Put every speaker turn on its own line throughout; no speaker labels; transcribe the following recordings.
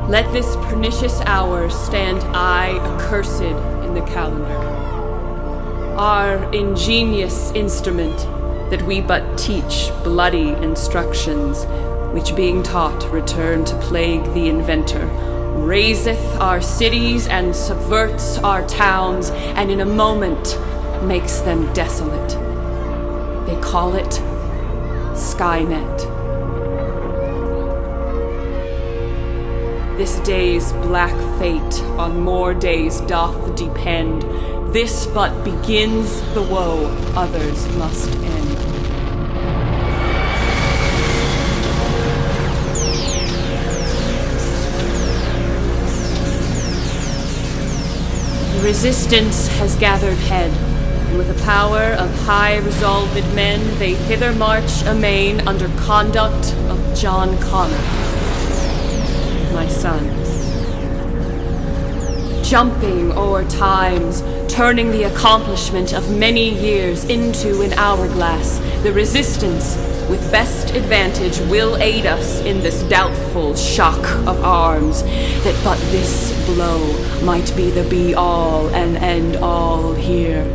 Let this pernicious hour stand aye accursed in the calendar. Our ingenious instrument, that we but teach bloody instructions, which being taught return to plague the inventor, razeth our cities and subverts our towns, and in a moment makes them desolate. They call it Skynet. This day's black fate on more days doth depend. This but begins the woe others must end. The resistance has gathered head, and with the power of high-resolved men, they hither march amain under conduct of John Connor, my son. Jumping o'er times, turning the accomplishment of many years into an hourglass, the resistance, with best advantage, will aid us in this doubtful shock of arms, that but this blow might be the be-all and end-all here.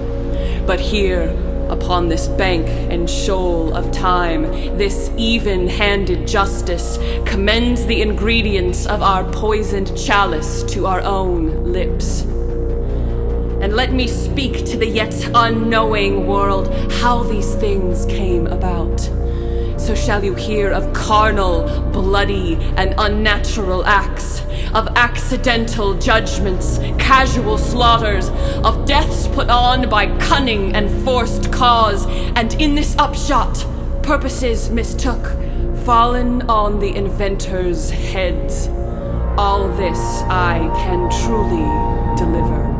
But here, upon this bank and shoal of time, this even-handed justice commends the ingredients of our poisoned chalice to our own lips. And let me speak to the yet unknowing world how these things came about. So shall you hear of carnal, bloody, and unnatural acts, of accidental judgments, casual slaughters, of deaths put on by cunning and forced cause, and in this upshot, purposes mistook, fallen on the inventors' heads. All this I can truly deliver.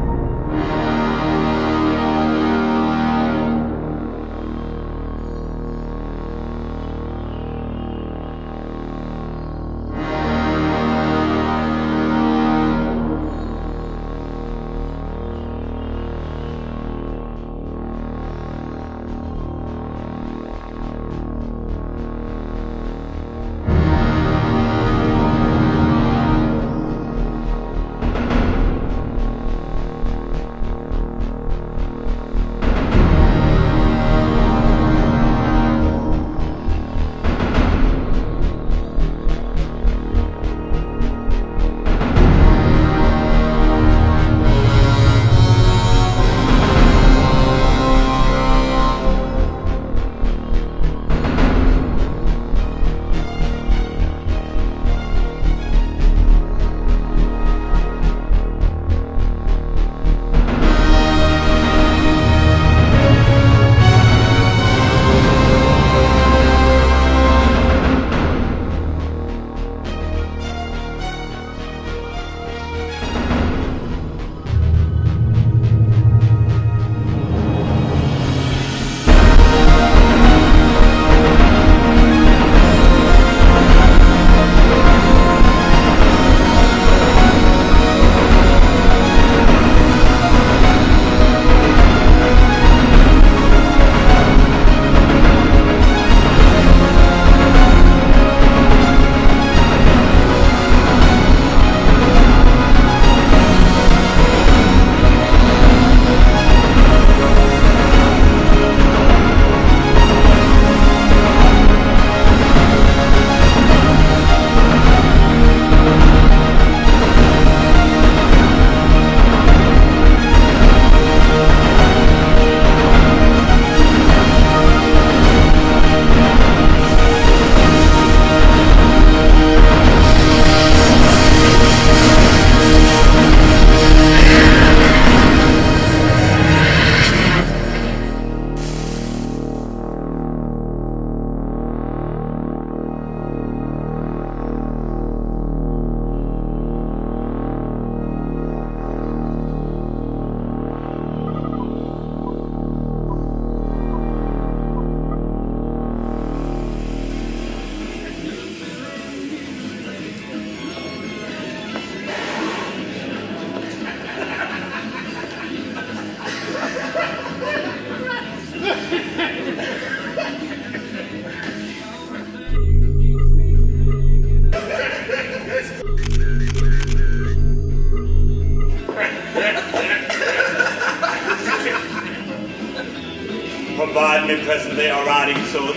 provide me presently a riding suit,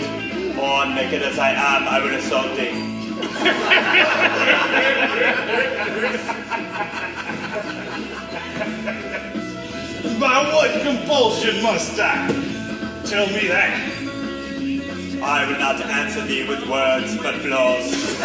or naked as I am, I will assault thee.
By what compulsion must I? Tell me that.
I will not answer thee with words, but blows.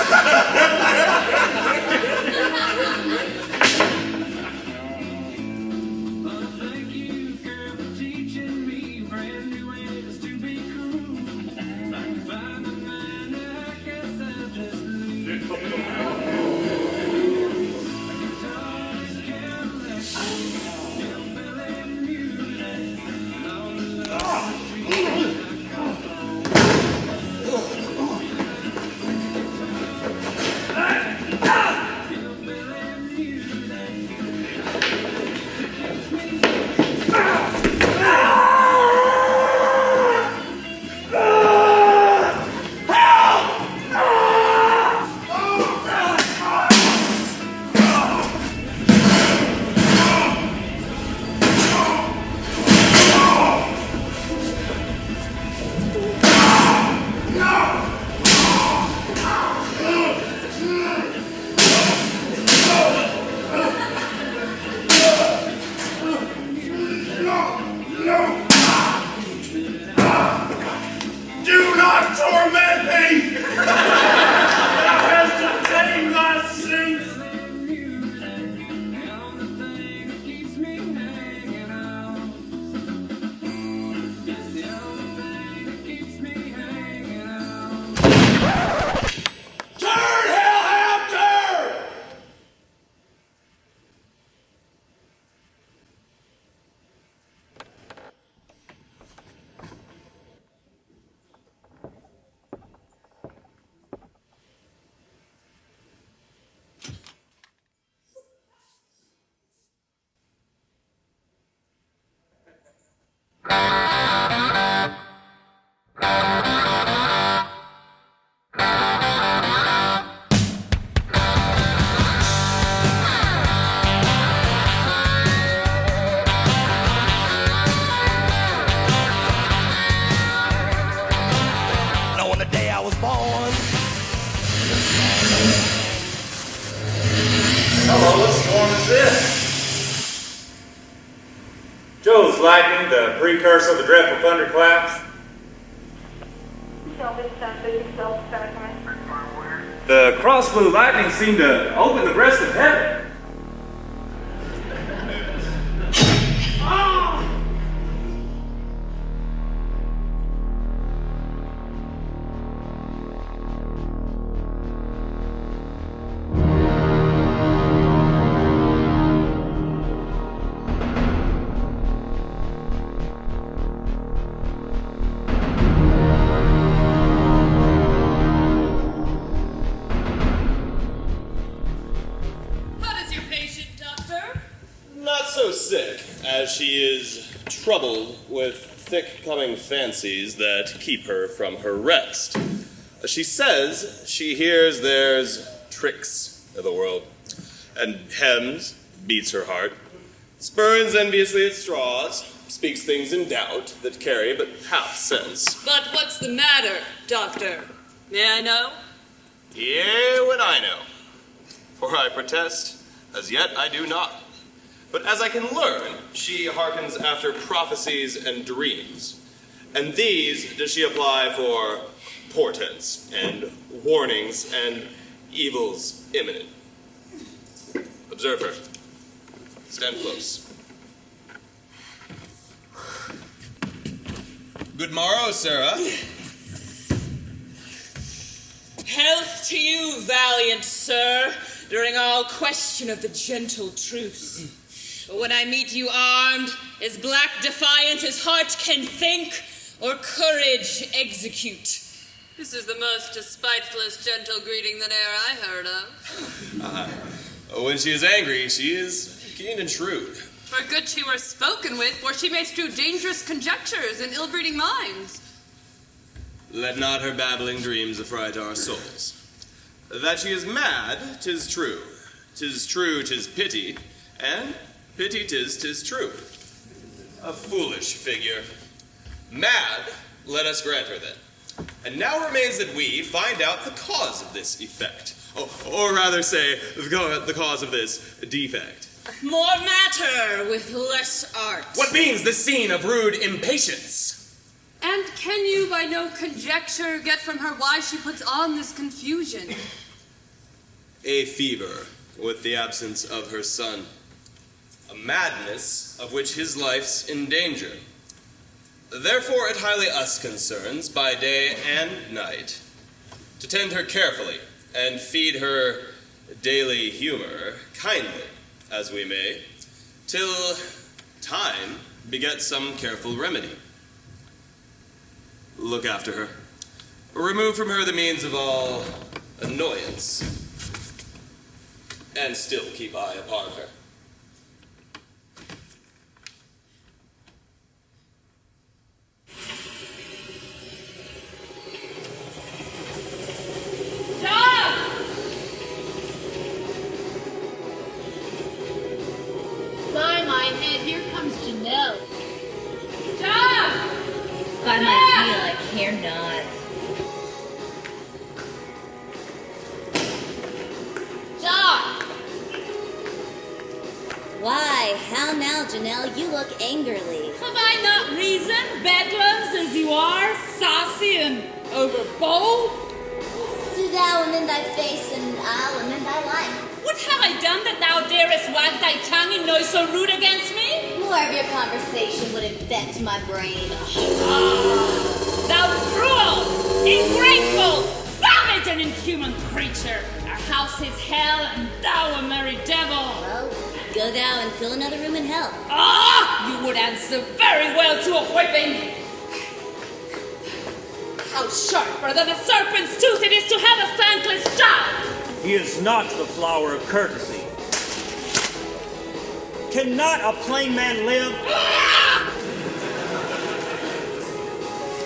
Lightning, the precursor of the dreadful thunderclaps? The cross blue lightning seemed to open the breast of heaven.
She is troubled with thick-coming fancies that keep her from her rest. She says she hears there's tricks in the world, and hems, beats her heart, spurns enviously at straws, speaks things in doubt that carry but half sense.
But what's the matter, Doctor? May I know?
Yea, would I know. For I protest, as yet I do not. But as I can learn, she hearkens after prophecies and dreams. And these does she apply for portents and warnings and evils imminent. Observe her. Stand close.
Good morrow, Sarah.
Health to you, valiant sir, during all question of the gentle truce. But when I meet you armed, as black defiant as heart can think, or courage execute. This is the most despitefulest gentle greeting that e'er I heard of.
When she is angry, she is keen and shrewd.
For good she were spoken with, for she may strew dangerous conjectures and ill-breeding minds.
Let not her babbling dreams affright our souls. That she is mad, 'tis true. 'Tis true, 'tis pity, and pity 'tis true. A foolish figure. Mad, let us grant her then. And now remains that we find out the cause of this effect. Or rather say, the cause of this defect.
More matter with less art.
What means the scene of rude impatience?
And can you by no conjecture get from her why she puts on this confusion?
A fever with the absence of her son. A madness of which his life's in danger. Therefore it highly us concerns, by day and night, to tend her carefully and feed her daily humor kindly, as we may, till time begets some careful remedy. Look after her. Remove from her the means of all annoyance, and still keep eye upon her.
By my head, here comes Janelle.
By my heel, I care not.
John!
Why, how now, Janelle? You look angrily.
Have I not reason, bedlams as you are, saucy and overbold?
Do thou amend thy face, and I'll amend thy life.
What have I done that thou darest wag thy tongue and noise so rude against me?
More of your conversation would infect my brain.
Thou cruel, ingrateful, savage and inhuman creature! Our house is hell, and thou a merry devil!
Well, go thou and fill another room in hell.
You would answer very well to a whipping! How sharper than a serpent's tooth it is to have a thankless child!
He is not the flower of courtesy. Cannot a plain man live?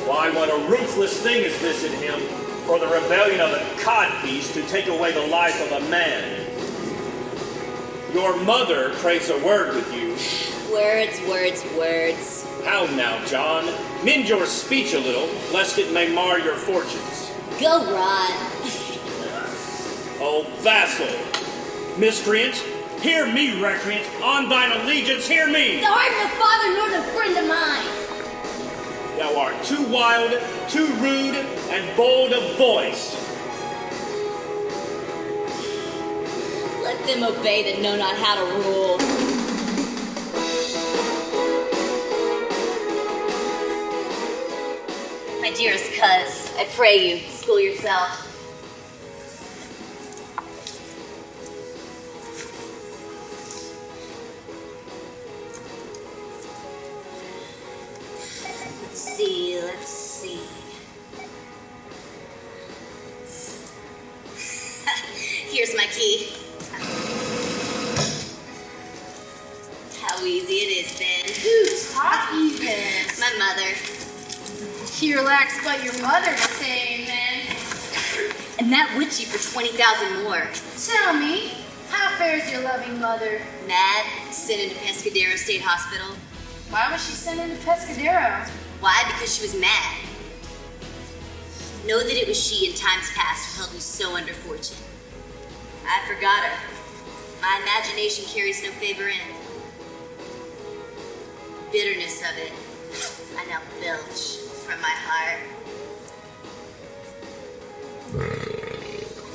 Why, what a ruthless thing is this in him, for the rebellion of a codpiece to take away the life of a man. Your mother craves a word with you.
Words, words, words.
How now, John? Mend your speech a little, lest it may mar your fortunes.
Go rot.
O vassal, miscreant, hear me, recreant, on thine allegiance, hear me!
Thou art no father nor no friend of mine.
Thou art too wild, too rude, and bold of voice.
Let them obey that know not how to rule. My dearest cuz, I pray you, school yourself. Let's see. Here's my key. How easy it is then.
Who taught you this?
My mother.
She relaxed but your mother to say amen.
And that would you for 20,000 more.
Tell me, how fares your loving mother?
Mad, sent into Pescadero State Hospital.
Why was she sent into Pescadero?
Why? Because she was mad. Know that it was she in times past who held me so under fortune. I forgot her. My imagination carries no favor in. Bitterness of it, I now belch from my heart.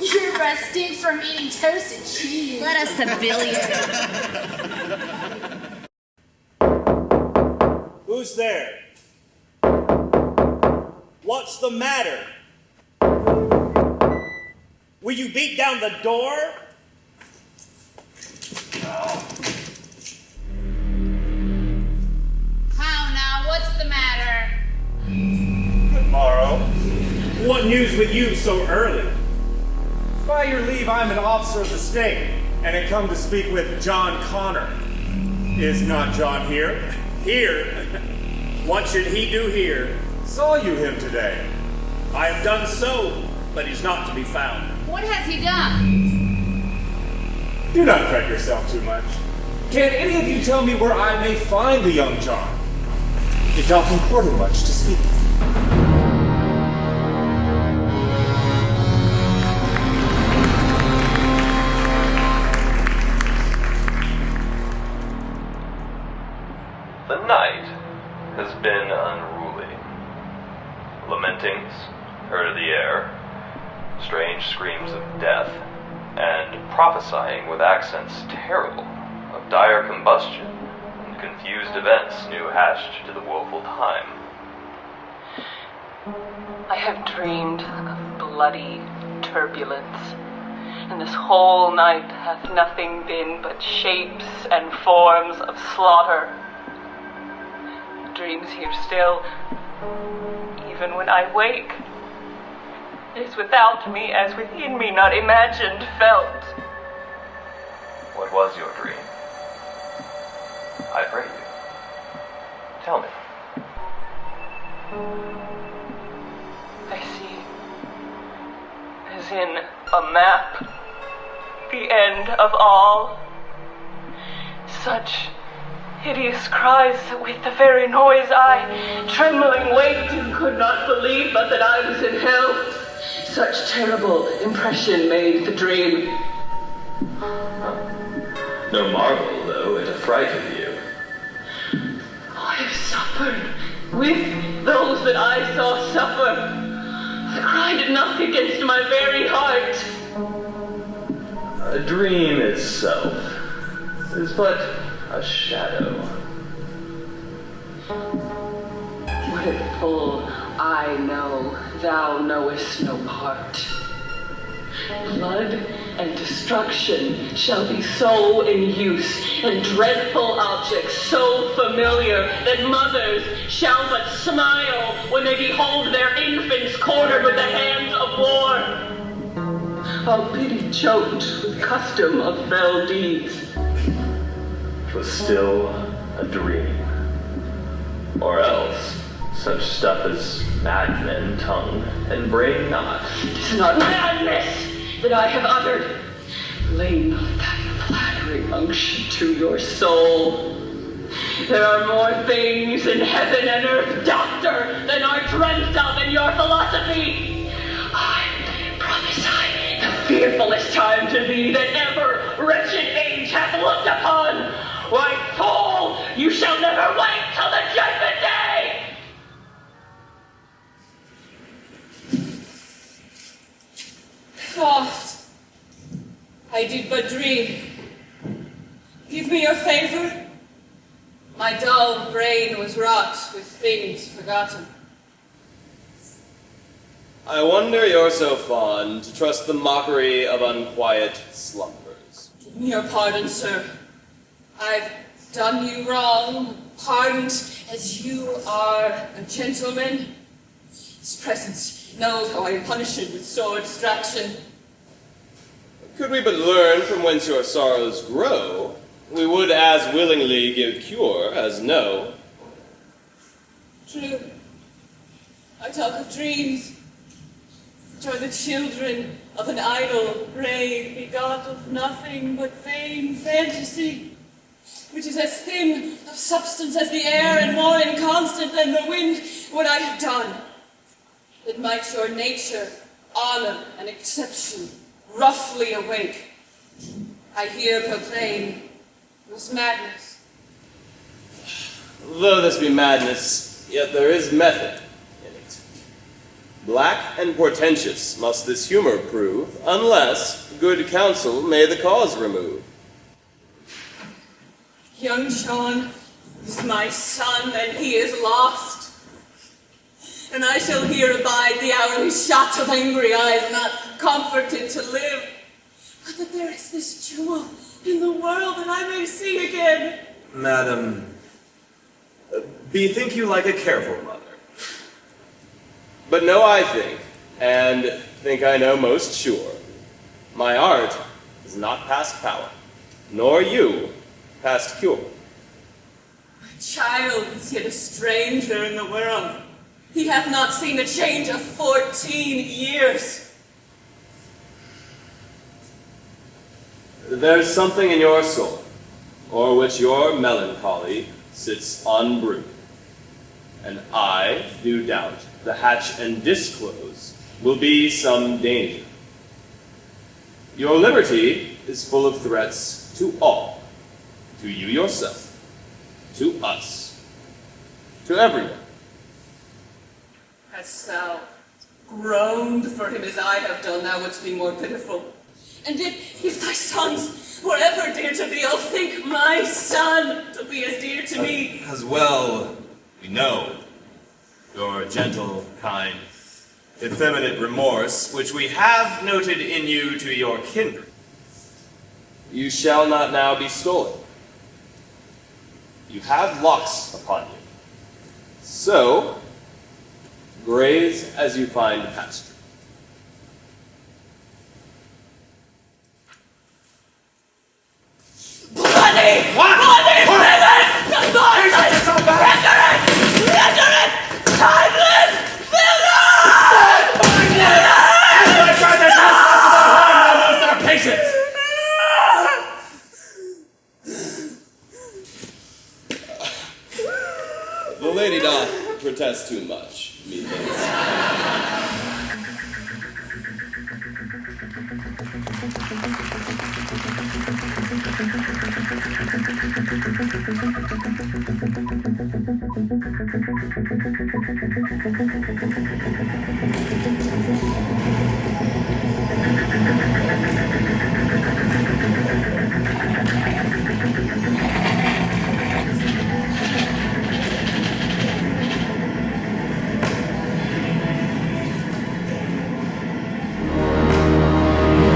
Your breath stinks from eating toasted cheese.
Let us a billion.
Who's there? What's the matter? Will you beat down the door?
How now? What's the matter?
Good morrow.
What news with you so early?
By your leave, I'm an officer of the state, and I come to speak with John Connor. Is not John here?
Here? What should he do here?
Saw you him today.
I have done so, but he's not to be found.
What has he done?
Do not fret yourself too much. Can any of you tell me where I may find the young John? It doth import much to speak of.
The night has been unruly. Lamentings heard of the air, strange screams of death, and prophesying with accents terrible of dire combustion and confused events new hatched to the woeful time.
I have dreamed of bloody turbulence, and this whole night hath nothing been but shapes and forms of slaughter. Dreams here still, even when I wake. It is without me as within me, not imagined, felt.
What was your dream? I pray you. Tell me.
I see, as in a map, the end of all. Such hideous cries that with the very noise I, trembling, waked and could not believe but that I was in hell. Such terrible impression made the dream.
No marvel, though, it affrighted you.
I have suffered with those that I saw suffer. The cry did knock against my very heart.
A dream itself is but a shadow.
What it full I know, thou knowest no part. Blood and destruction shall be so in use, and dreadful objects so familiar that mothers shall but smile when they behold their infants cornered with the hands of war. How pity choked with custom of fell deeds.
'Twas still a dream. Or else such stuff as madmen tongue and brain not.
'Tis not madness that I have uttered. Lay not that flattering unction to your soul. There are more things in heaven and earth, doctor, than are dreamt of in your philosophy. I prophesy the fearfulest time to thee that ever wretched age hath looked upon. Why, fool, you shall never wait till the judgment day!
Soft. I did but dream. Give me your favor. My dull brain was wrought with things forgotten.
I wonder you're so fond to trust the mockery of unquiet slumbers.
Give me your pardon, sir. I've done you wrong, pardoned as you are a gentleman. His presence knows how I punish it with sore distraction.
Could we but learn from whence your sorrows grow, we would as willingly give cure as know.
True. I talk of dreams, which are the children of an idle brain, begot of nothing but vain fantasy, which is as thin of substance as the air and more inconstant than the wind. What I have done, that might your nature, honor, and exception roughly awake, I here proclaim was madness.
Though this be madness, yet there is method in it. Black and portentous must this humor prove, unless good counsel may the cause remove.
Young Sean is my son, and he is lost. And I shall here abide the hourly shot of angry eyes, not comforted to live, but that there is this jewel in the world that I may see again.
Madam, bethink you like a careful mother.
But know I think, and think I know most sure, my art is not past power, nor you past cure.
My child is yet a stranger in the world. He hath not seen a change of 14 years.
There's something in your soul, o'er which your melancholy sits unbrooded. and I do doubt the hatch and disclose will be some danger. Your liberty is full of threats to all, to you yourself, to us, to everyone.
Hast thou groaned for him as I have done, thou wouldst be more pitiful. And if thy sons were ever dear to thee, oh, think my son to be as dear to me.
As well we know your gentle, kind, effeminate remorse, which we have noted in you to your kindred. You shall not now be stolen. You have locks upon you. So, graze as you find pasture.
Bloody!
What?
Bloody!
What?
Ignorant! Timeless!
Patience! The lady doth protest too much, methinks.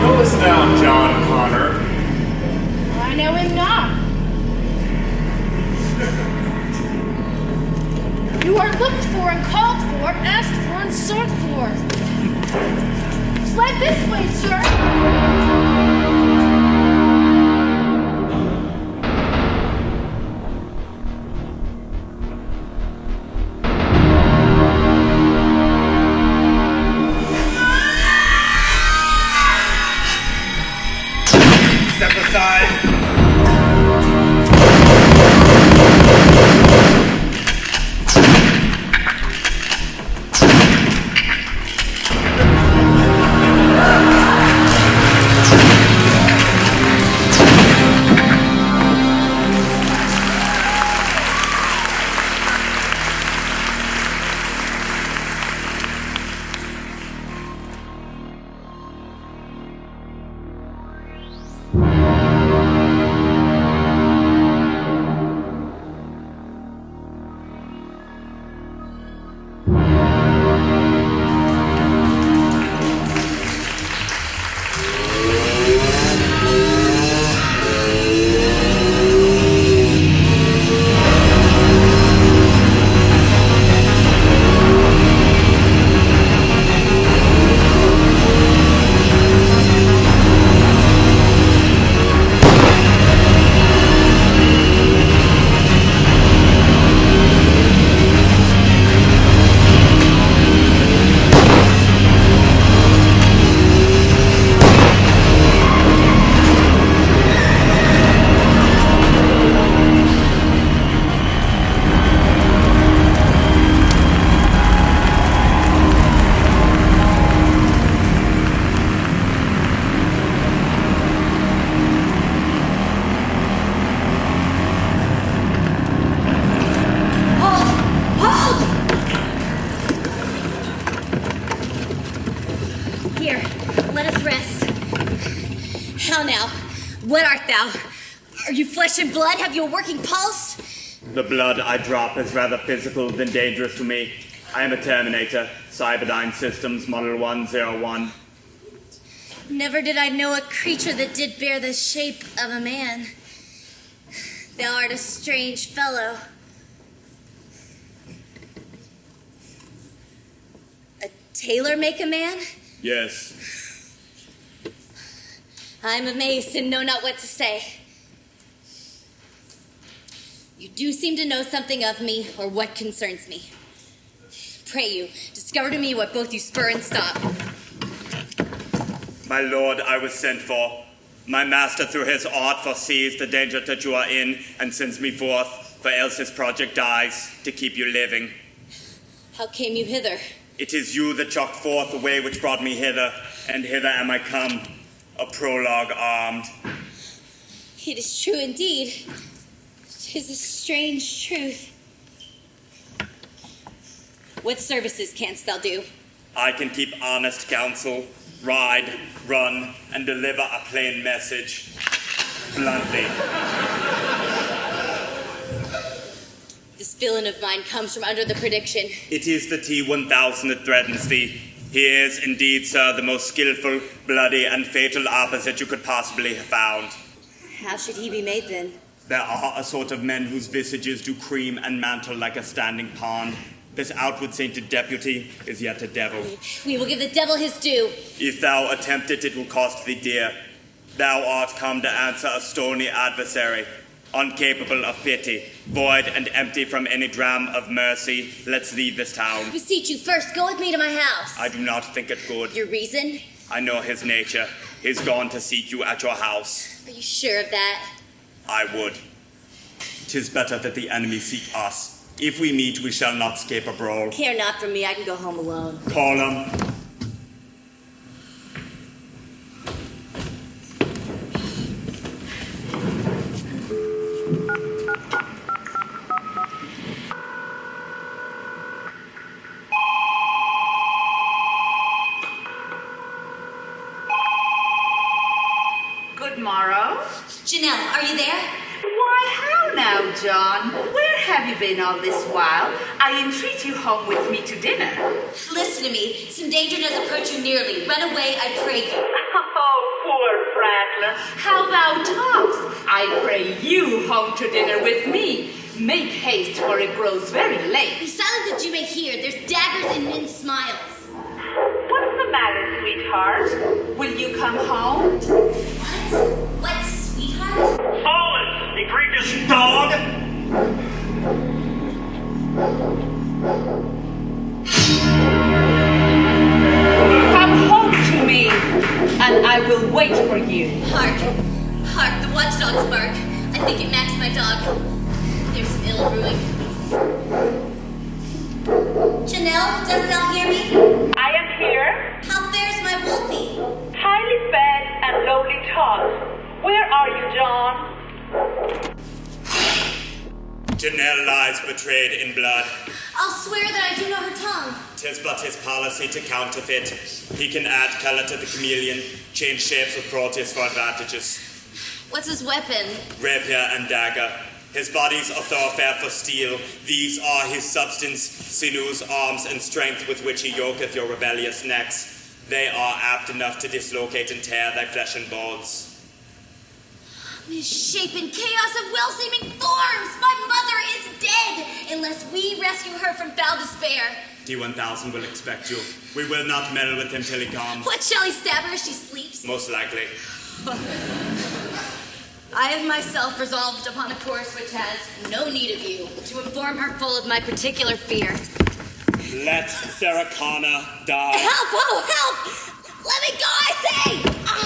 Knowest thou John Connor?
I know him not. You are looked for and called for, asked for and sought for. Slide this way, sir.
Step aside.
Here, let us rest. How now? What art thou? Are you flesh and blood? Have you a working pulse?
The blood I drop is rather physical than dangerous to me. I am a Terminator, Cyberdyne Systems, Model 101.
Never did I know a creature that did bear the shape of a man. Thou art a strange fellow. A tailor make a man?
Yes.
I'm amazed and know not what to say. You do seem to know something of me or what concerns me. Pray you, discover to me what both you spur and stop.
My lord, I was sent for. My master through his art foresees the danger that you are in and sends me forth, for else his project dies, to keep you living.
How came you hither?
It is you that chalked forth the way which brought me hither, and hither am I come, a prologue armed.
It is true indeed. 'Tis a strange truth. What services canst thou do?
I can keep honest counsel, ride, run, and deliver a plain message. Bluntly.
This villain of mine comes from under the prediction.
It is the T-1000 that threatens thee. He is indeed, sir, the most skillful, bloody, and fatal opposite you could possibly have found.
How should he be made then?
There are a sort of men whose visages do cream and mantle like a standing pond. This outward sainted deputy is yet a devil.
We will give the devil his due.
If thou attempt it, it will cost thee dear. Thou art come to answer a stony adversary, incapable of pity, void and empty from any dram of mercy. Let's leave this town.
I beseech you, first go with me to my house.
I do not think it good.
Your reason?
I know his nature. He's gone to seek you at your house.
Are you sure of that?
I would. 'Tis better that the enemy seek us. If we meet, we shall not escape a brawl.
Care not for me, I can go home alone.
Call him.
Good morrow.
Janelle, are you there?
Why, how now, John? Where have you been all this while? I entreat you home with me to dinner.
Listen to me. Some danger does approach you nearly. Run away, I pray you.
Oh, poor prattler. How thou talkst. I pray you home to dinner with me. Make haste, for it grows very late.
Be silent that you may hear. There's daggers in men's smiles.
What's the matter, sweetheart? Will you come home?
What? What, sweetheart?
Fallen, egregious dog!
Come home to me, and I will wait for you.
Hark. Hark, the watchdog's bark. I think it matched my dog. There's some ill brewing. Janelle, dost thou hear me?
I am here.
How fares my wolfie?
Highly fed and lowly taught. Where are you, John?
Janelle lies betrayed in blood.
I'll swear that I do know her tongue.
'Tis but his policy to counterfeit. He can add color to the chameleon, change shapes with proteus for advantages.
What's his weapon?
Rapier and dagger. His body's a thoroughfare for steel. These are his substance, sinews, arms, and strength with which he yoketh your rebellious necks. They are apt enough to dislocate and tear thy flesh and bones.
Misshapen chaos of well-seeming forms! My mother is dead, unless we rescue her from foul despair.
T-1000 will expect you. We will not meddle with him till he comes.
What, shall he stab her as she sleeps?
Most likely.
I have myself resolved upon a course which has no need of you, to inform her full of my particular fear.
Let Saracana die.
Help! Oh, help! Let me go, I say!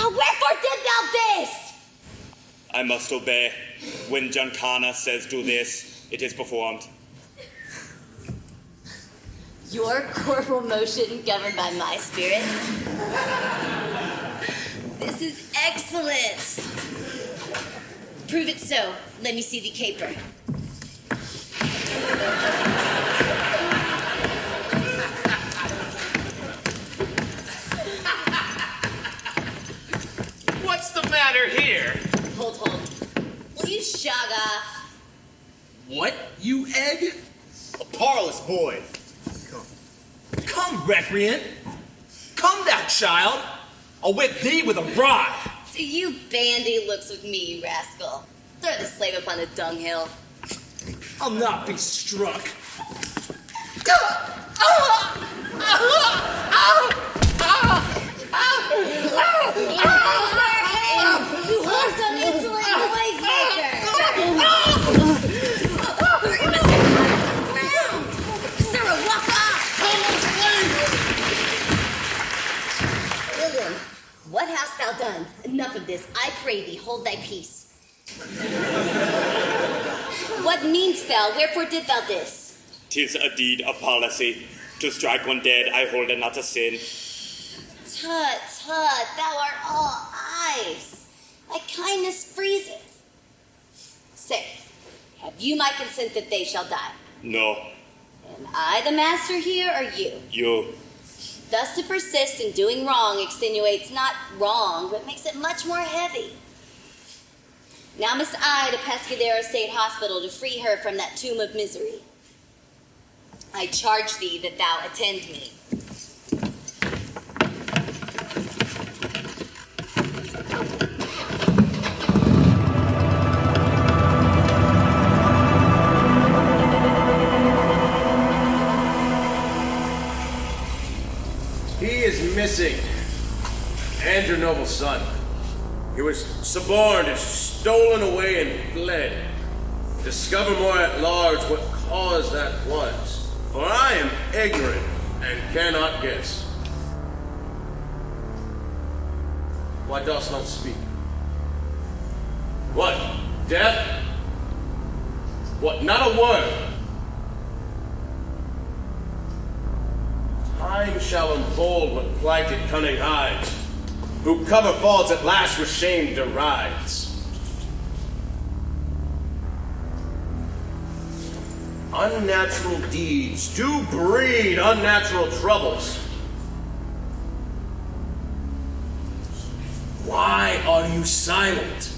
Wherefore did thou this?
I must obey. When Giancana says do this, it is performed.
Your corporal motion governed by my spirit. This is excellent. Prove it so. Let me see the caper.
What's the matter here?
Hold. Will you shog off?
What, you egg?
A parlous boy.
Come, recreant. Come, thou child. I'll whip thee with a rod.
Do you bandy looks with me, you rascal? Throw the slave upon the dunghill.
I'll not be struck.
You wholesome, insolent noisemaker! Sarah, walk off! William, what hast thou done? Enough of this. I pray thee, hold thy peace. What mean'st thou? Wherefore did thou this?
'Tis a deed of policy. To strike one dead, I hold it not a sin.
Tut, tut, thou art all eyes. Thy kindness freezeth. Say, have you my consent that they shall die?
No.
Am I the master here, or you?
You.
Thus to persist in doing wrong extenuates not wrong, but makes it much more heavy. Now must I to Pescadero State Hospital to free her from that tomb of misery. I charge thee that thou attend me.
He is missing. And your noble son. He was suborned and stolen away and fled. Discover more at large what cause that was, for I am ignorant and cannot guess. Why dost not speak? What, death? What, not a word? Time shall unfold what plighted cunning hides, who cover faults at last with shame derides. Unnatural deeds do breed unnatural troubles. Why are you silent?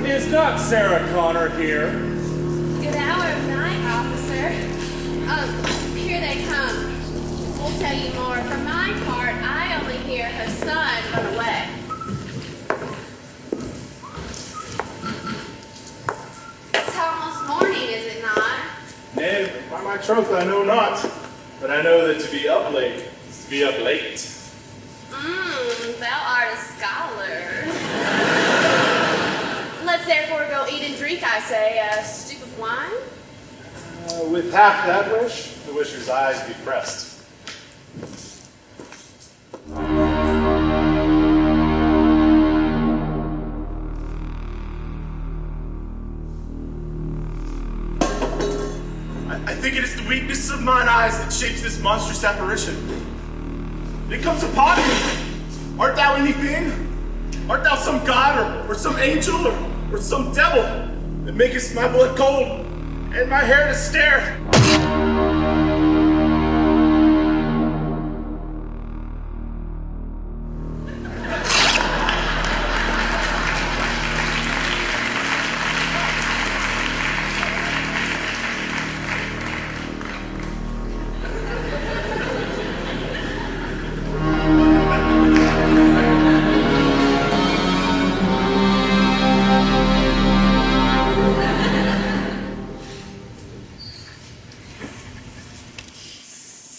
Is not Sarah Connor here?
Good hour of night, officer. Here they come. We'll tell you more. For my part, I only hear her son run away. It's almost morning, is it not?
Nay, by my troth I know not. But I know that to be up late is to be up late.
Thou art a scholar. Let's therefore go eat and drink, I say, a stoup of wine.
With half that wish, the wisher's eyes be pressed. I think it is the weakness of mine eyes that shapes this monstrous apparition. It comes upon me. Art thou anything? Art thou some god or some angel or some devil that makest my blood cold and my hair to stare?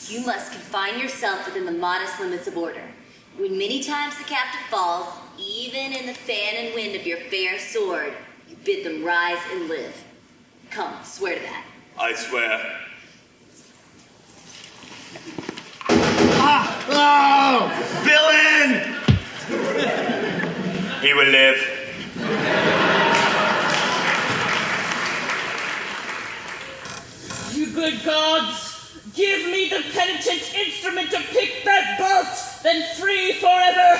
You must confine yourself within the modest limits of order. When many times the captive falls, even in the fan and wind of your fair sword, you bid them rise and live. Come, swear to that.
I swear.
Oh, villain!
He will live.
You good gods, give me the penitent instrument to pick that bolt, then free forever.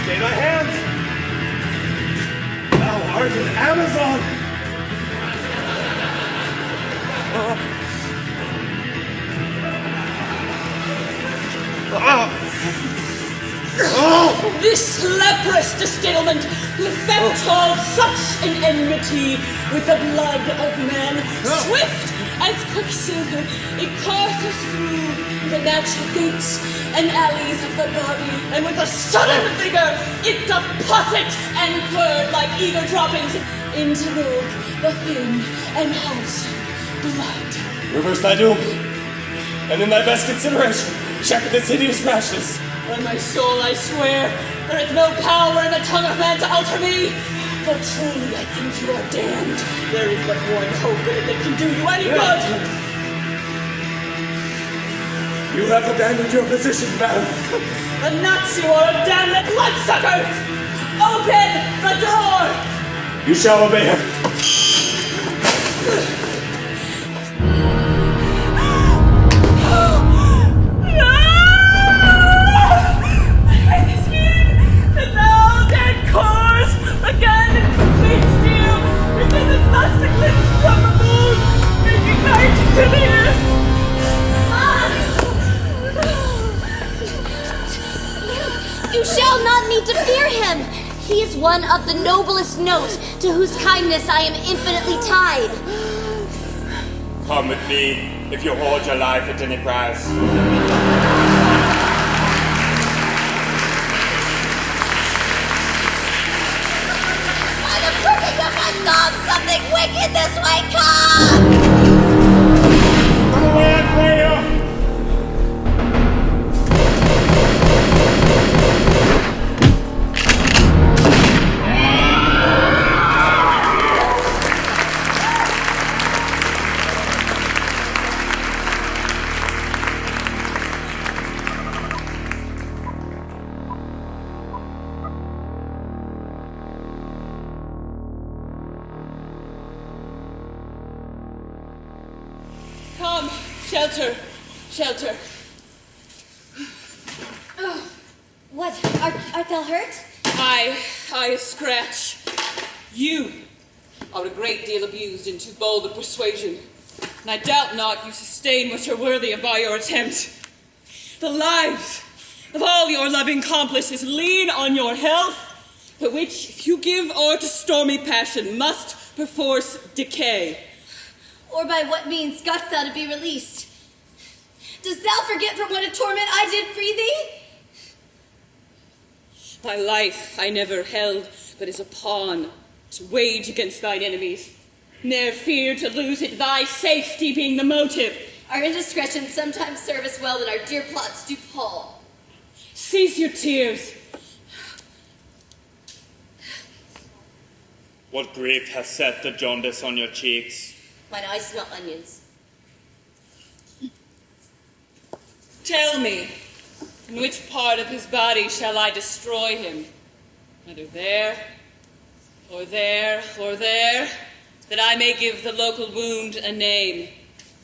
Stay my hands! Thou art an Amazon!
This leprous distilment effected such an enmity with the blood of men. Swift as quicksilver, it courses through the natural gates and alleys of the body, and with a sudden vigor, it doth posset and curd like eager droppings into milk, the thin and wholesome blood.
Reverse thy doom, and in thy best consideration, check this hideous rashness.
On my soul I swear, there is no power in the tongue of man to alter me. For truly I think you are damned. There is but one hope in it that can do you any good.
You have abandoned your position, madam.
The nuts you are of damned bloodsuckers! Open the door!
You shall obey her.
You shall not need to fear him. He is one of the noblest note, to whose kindness I am infinitely tied.
Come with me, if you hold your life at any price.
By the pricking of my thumb, something wicked this way comes!
Run away, I pray you!
Come, shelter, shelter.
Oh, what? Art thou hurt?
I a scratch. You are a great deal abused and too bold of persuasion, and I doubt not you sustain what you're worthy of by your attempt. The lives of all your loving complices lean on your health, but which, if you give o'er to stormy passion, must perforce decay.
Or by what means gots thou to be released? Dost thou forget from what a torment I did free thee?
My life I never held, but as a pawn to wage against thine enemies. Ne'er fear to lose it, thy safety being the motive.
Our indiscretions sometimes serve us well that our dear plots do pall.
Cease your tears.
What grief has set the jaundice on your cheeks?
Mine eyes smell onions.
Tell me, in which part of his body shall I destroy him? Whether there, or there, or there?
that I may give the local wound a name.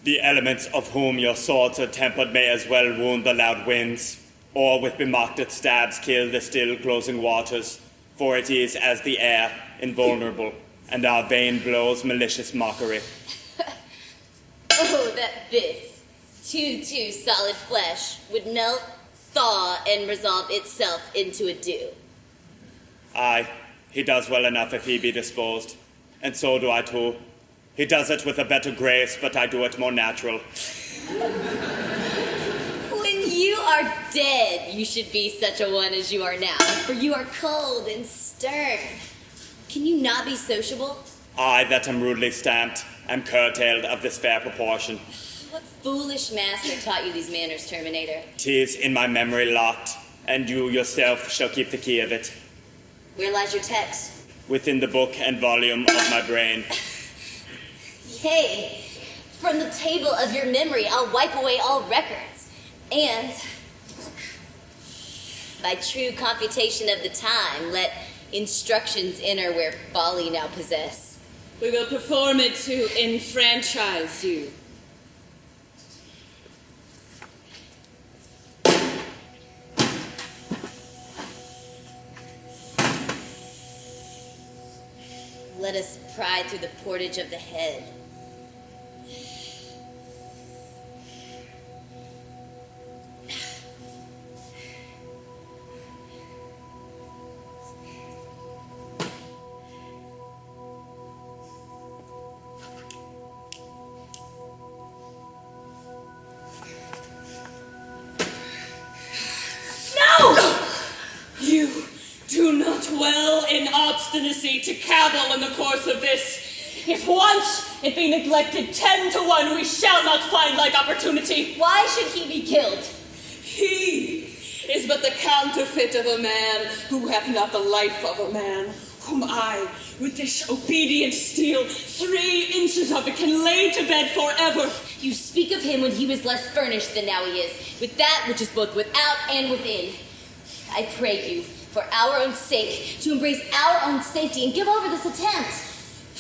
The elements of whom your swords are tempered may as well wound the loud winds, or with bemocked stabs kill the still closing waters, for it is as the air, invulnerable, and our vain blows malicious mockery.
Oh, that this, too solid flesh, would melt, thaw, and resolve itself into a dew.
Aye, he does well enough if he be disposed, and so do I too. He does it with a better grace, but I do it more natural.
When you are dead, you should be such a one as you are now, for you are cold and stern. Can you not be sociable?
I that am rudely stamped, am curtailed of this fair proportion.
What foolish master taught you these manners, Terminator?
'Tis in my memory locked, and you yourself shall keep the key of it.
Where lies your text?
Within the book and volume of my brain.
Yea, from the table of your memory I'll wipe away all records, and by true computation of the time, let instructions enter where folly now possess.
We will perform it to enfranchise you.
Let us pry through the portage of the head.
You do not well in obstinacy to cavil in the course of this. If once it be neglected 10 to 1, we shall not find like opportunity.
Why should he be killed?
He is but the counterfeit of a man who hath not the life of a man, whom I, with this obedient steel, 3 inches of it can lay to bed forever.
You speak of him when he was less furnished than now he is, with that which is both without and within. I pray you, for our own sake, to embrace our own safety and give over this attempt.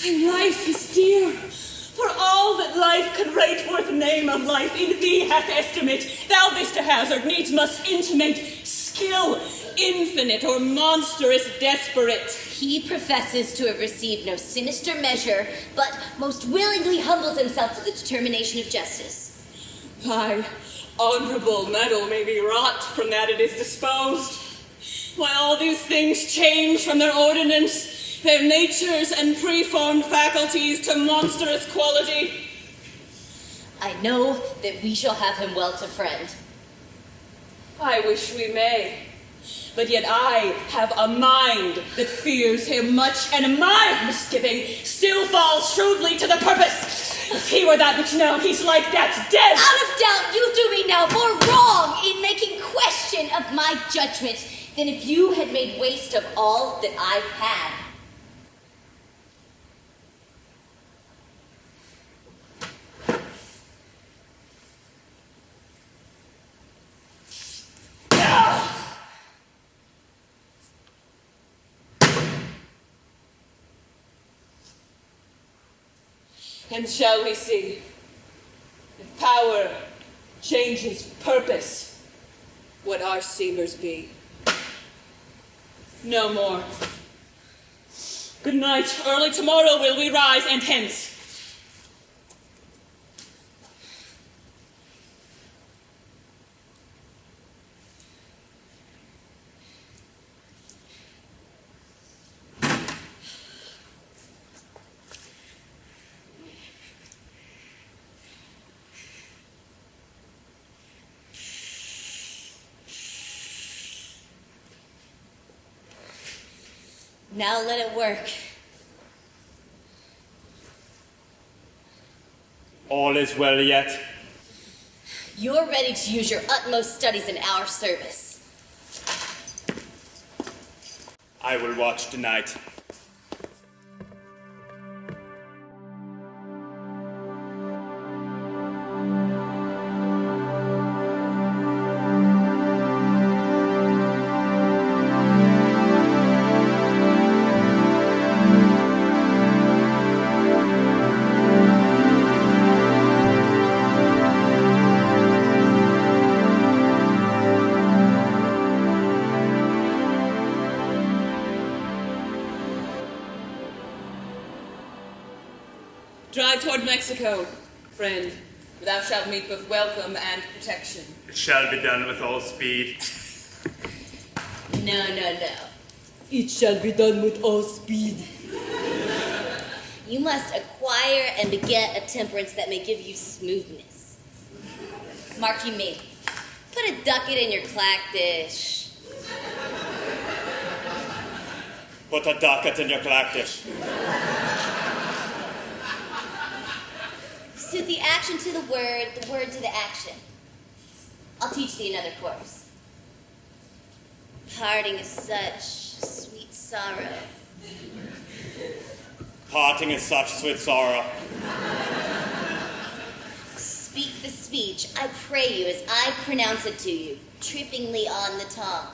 Thy life is dear. For all that life can rate worth name of life, in thee hath estimate. Thou this to hazard needs must intimate skill infinite or monstrous desperate.
He professes to have received no sinister measure, but most willingly humbles himself to the determination of justice.
Thy honorable metal may be wrought from that it is disposed. Why all these things change from their ordinance, their natures and preformed faculties to monstrous quality.
I know that we shall have him well to friend.
I wish we may. But yet I have a mind that fears him much, and my misgiving still falls shrewdly to the purpose. If he were that which now he's like, that's dead.
Out of doubt, you do me now more wrong in making question of my judgment than if you had made waste of all that I had.
And shall we see, if power changes purpose, what our seemers be? No more. Good night. Early tomorrow will we rise, and hence.
Now let it work.
All is well yet.
You're ready to use your utmost studies in our service.
I will watch tonight.
Drive toward Mexico, friend. Thou shalt meet with welcome and protection.
It shall be done with all speed.
No.
It shall be done with all speed.
You must acquire and beget a temperance that may give you smoothness. Mark you me. Put a ducat in your clack dish.
Put a ducat in your clack dish.
Suit the action to the word to the action. I'll teach thee another course. Parting is such sweet sorrow.
Parting is such sweet sorrow.
Speak the speech, I pray you, as I pronounce it to you, trippingly on the tongue.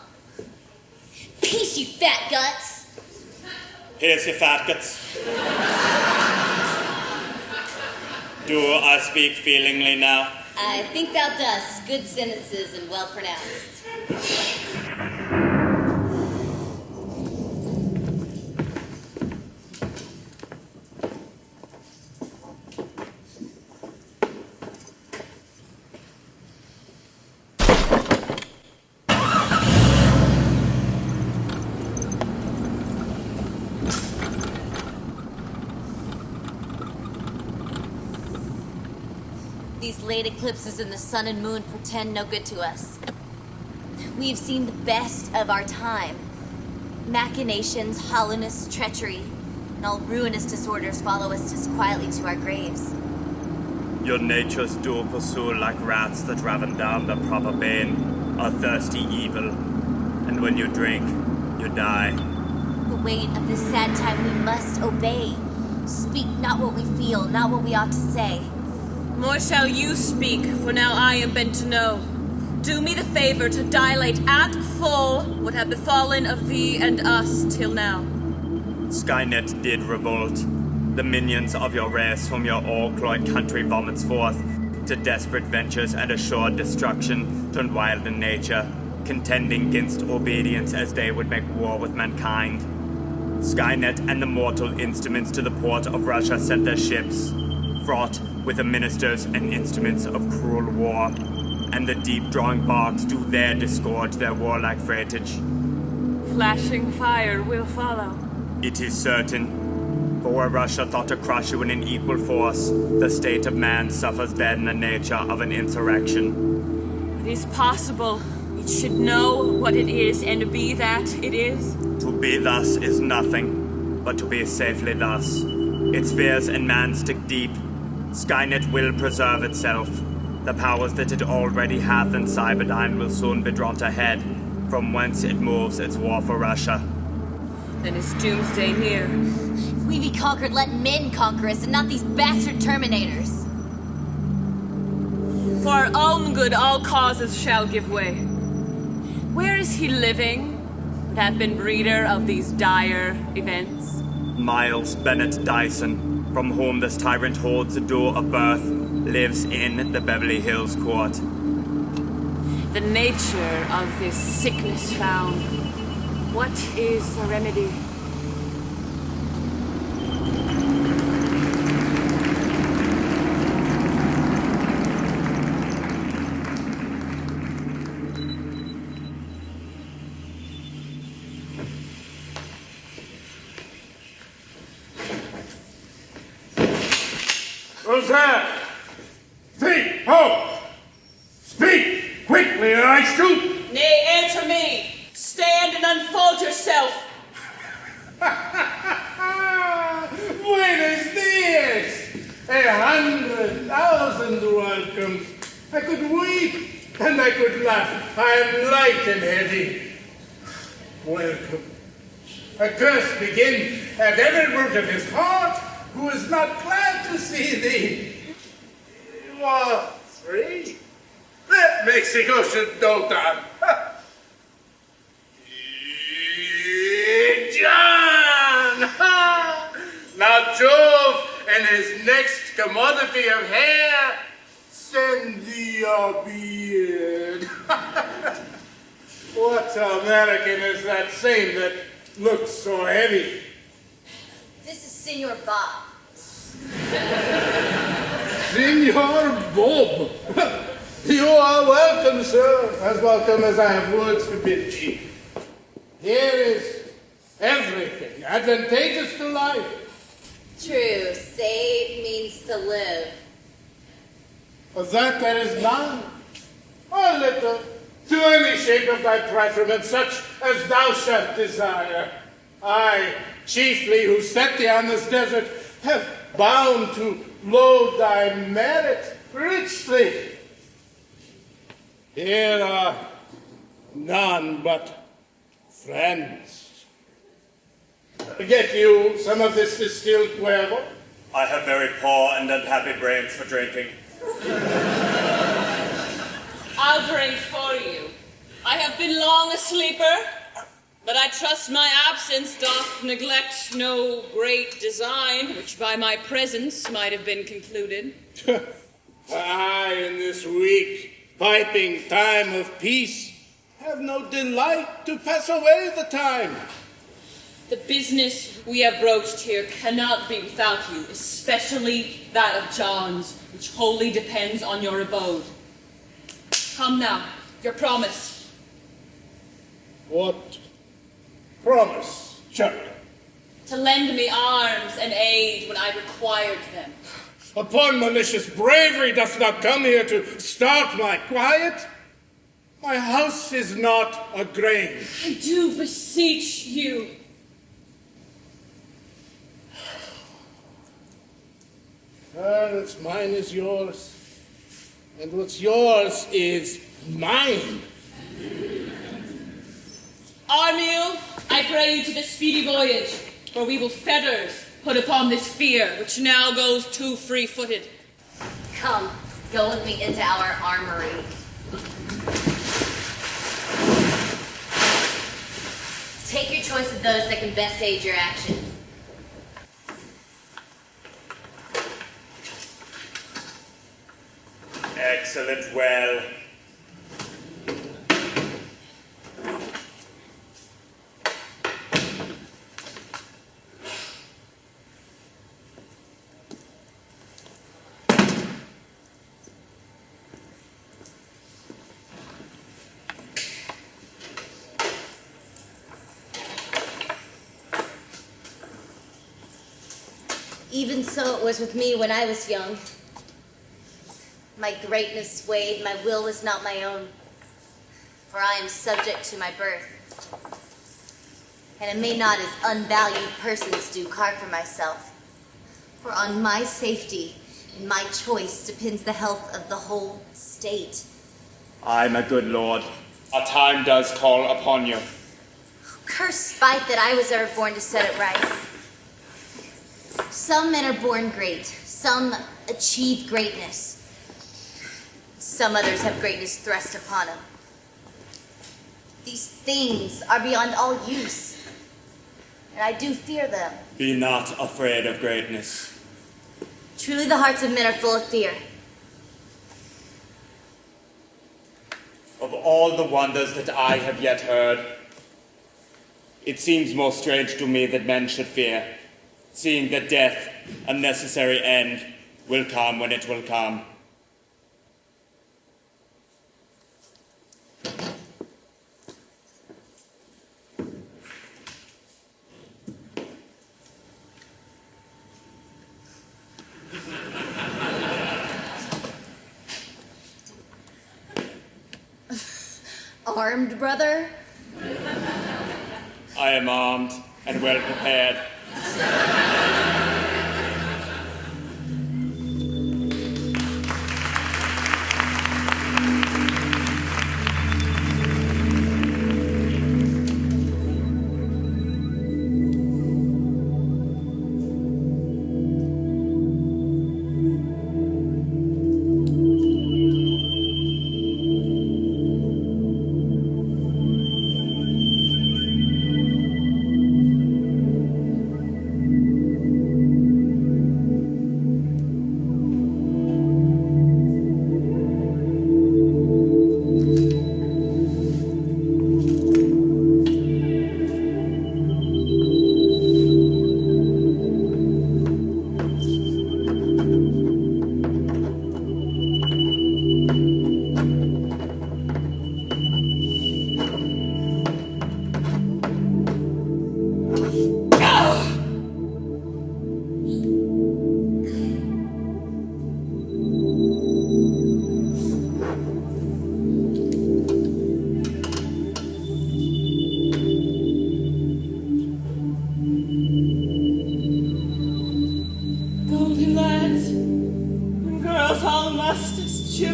Peace, you fat guts!
Here's your fat guts. Do I speak feelingly now?
I think thou dost. Good sentences and well pronounced. These late eclipses in the sun and moon portend no good to us. We've seen the best of our time. Machinations, hollowness, treachery, and all ruinous disorders follow us quietly to our graves.
Your natures do pursue like rats that raven down the proper bane, a thirsty evil. And when you drink, you die.
The weight of this sad time we must obey. Speak not what we feel, not what we ought to say.
More shall you speak, for now I am bent to know. Do me the favor to dilate at full what had befallen of thee and us till now.
Skynet did revolt. The minions of your race whom your all-cloyed country vomits forth to desperate ventures and assured destruction turned wild in nature, contending against obedience as they would make war with mankind. Skynet and the mortal instruments to the port of Russia sent their ships, fraught with the ministers and instruments of cruel war, and the deep-drawing barks do there disgorge their warlike freightage.
Flashing fire will follow.
It is certain, for where Russia thought to crush you in an equal force, the state of man suffers then the nature of an insurrection.
It is possible it should know what it is and be that it is.
To be thus is nothing, but to be safely thus. Its fears in man stick deep. Skynet will preserve itself. The powers that it already hath in Cyberdyne will soon be drawn to head, from whence it moves its war for Russia.
Then is doomsday near.
If we be conquered, let men conquer us, and not these bastard Terminators.
For our own good, all causes shall give way. Where is he living, that hath been breeder of these dire events?
Miles Bennett Dyson, from whom this tyrant holds the door of birth, lives in the Beverly Hills court.
The nature of this sickness found. What is the remedy?
Who's there? Speak! Ho! Speak! Quickly, or I shoot!
Nay, answer me! Stand and unfold yourself!
Buenos dias! 100,000 welcomes. I could weep and I could laugh. I am light and heavy. Welcome. A curse begin at every root of his heart, who is not glad to see thee. What? 3? That Mexico should dote on. John! Now Jove and his next commodity of hair send thee a beard. What American is that same that looks so heavy?
This is Senor Bob.
Signor Bob, you are welcome, sir, as welcome as I have words to bid thee. Here is everything advantageous to life.
True, save means to live.
For that there is none, or little, to any shape of thy preferment, such as thou shalt desire. I, chiefly, who set thee on this desert, have bound to load thy merit richly. Here are none but friends. Get you some of this distilled huevo?
I have very poor and unhappy brains for drinking.
I'll drink for you. I have been long a sleeper, but I trust my absence doth neglect no great design, which by my presence might have been concluded.
I, in this weak, piping time of peace, have no delight to pass away the time.
The business we have broached here cannot be without you, especially that of John's, which wholly depends on your abode. Come now, your promise.
What promise, Chuck?
To lend me arms and aid when I required them.
Upon malicious bravery dost thou come here to start my quiet? My house is not a grave.
I do beseech you.
What's mine is yours, and what's yours is mine.
Armiel, I pray you to the speedy voyage, for we will fetters put upon this fear, which now goes too free-footed.
Come, go with me into our armory. Take your choice of those that can best aid your action.
Excellent, well.
Even so it was with me when I was young. My greatness swayed, my will was not my own, for I am subject to my birth. And it may not as unvalued persons do carve for myself, for on my safety and my choice depends the health of the whole state.
Aye, my good lord, a time does call upon you.
Cursed spite that I was ever born to set it right. Some men are born great, some achieve greatness. Some others have greatness thrust upon them. These things are beyond all use, and I do fear them.
Be not afraid of greatness.
Truly the hearts of men are full of fear.
Of all the wonders that I have yet heard, it seems most strange to me that men should fear, seeing that death, a necessary end, will come when it will come.
Armed, brother?
I am armed and well prepared.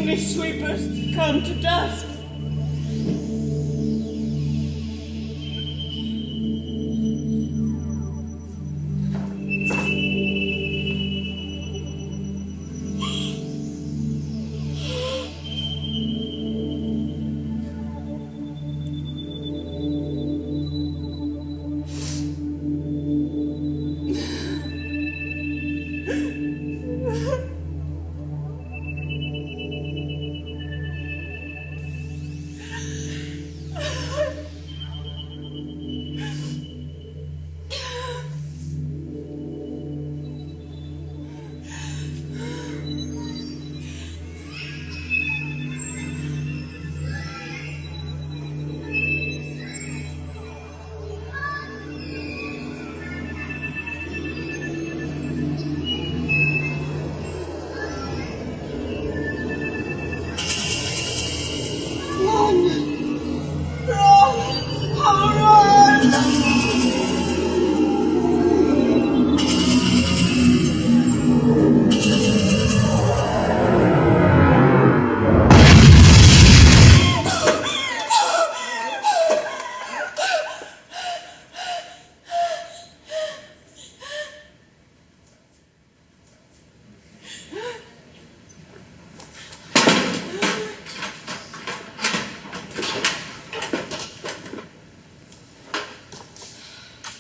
chimney sweepers come to dusk.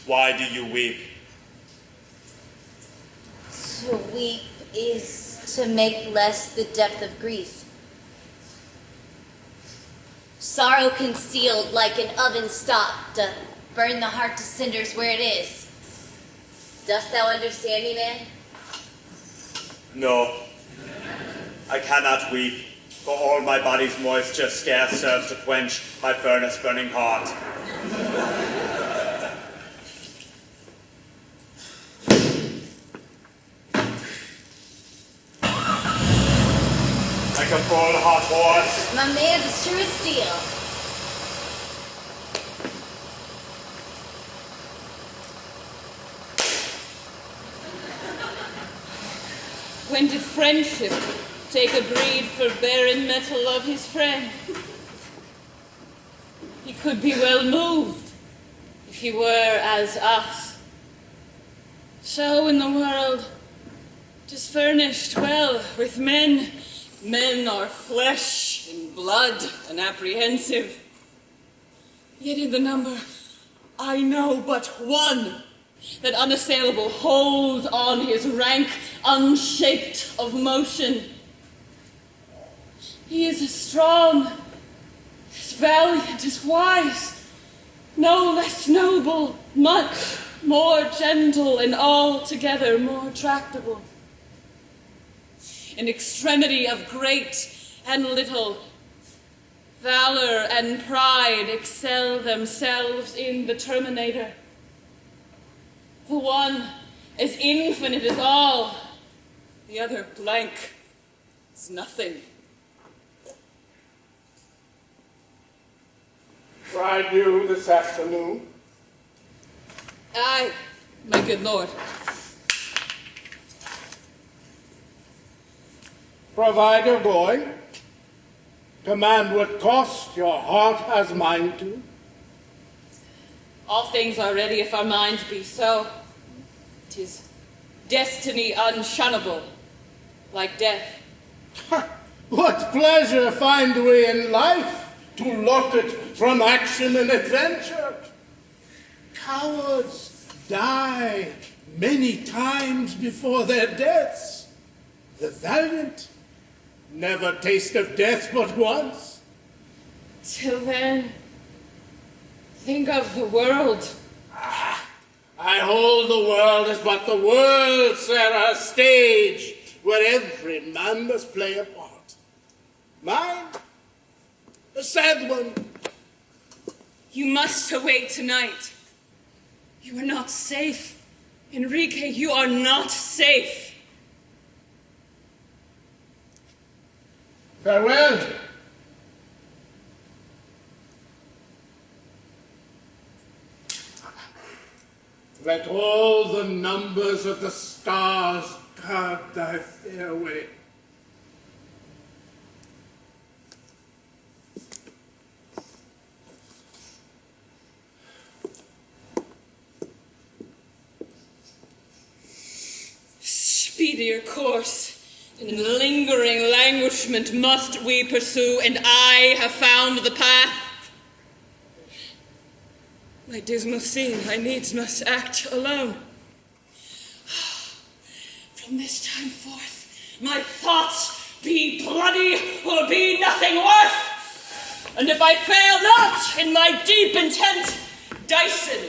Why do you weep?
To weep is to make less the depth of grief. Sorrow concealed like an oven stopped doth burn the heart to cinders where it is. Dost thou understand me, man?
No. I cannot weep, for all my body's moisture scarce serves to quench my furnace burning heart. Like a full hot horse.
My man's as true as steel.
When did friendship take a breed for barren metal of his friend? He could be well moved if he were as us. So in the world, 'tis furnished well with men. Men are flesh and blood and apprehensive. Yet in the number, I know but one, that unassailable hold on his rank, unshaped of motion. He is as strong, as valiant, as wise, no less noble, much more gentle, and altogether more tractable. In extremity of great and little, valor and pride excel themselves in the Terminator. The one as infinite as all, the other blank as nothing.
Tried you this afternoon?
Aye, my good lord.
Provide you're going, command what cost your heart has mine to.
All things are ready if our minds be so. 'Tis destiny unshunnable, like death.
What pleasure find we in life to look it from action and adventure? Cowards die many times before their deaths. The valiant never taste of death but once.
Till then, think of the world.
I hold the world as but the world, sir, a stage where every man must play a part. Mine, a sad one.
You must await tonight. You are not safe. Enrique, you are not safe.
Farewell. Let all the numbers of the stars guard thy fair way.
speedier course than lingering languishment must we pursue, and I have found the path. My dismal scene, I needs must act alone. From this time forth, my thoughts be bloody or be nothing worth. And if I fail not in my deep intent, Dyson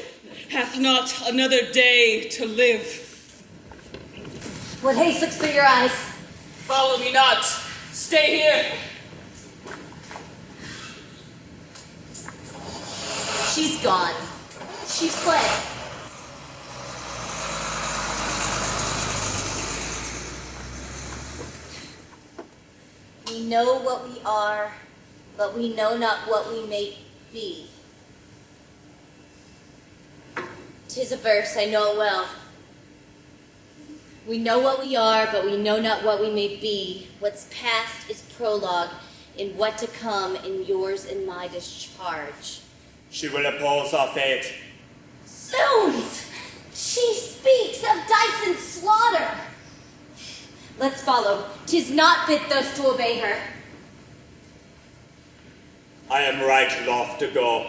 hath not another day to live.
What haste looks through your eyes?
Follow me not. Stay here.
She's gone. She's fled. We know what we are, but we know not what we may be. 'Tis a verse, I know it well. We know what we are, but we know not what we may be. What's past is prologue, in what to come in yours and my discharge.
She will oppose our fate.
Zoons! She speaks of Dyson's slaughter. Let's follow. 'Tis not fit thus to obey her.
I am right loth to go.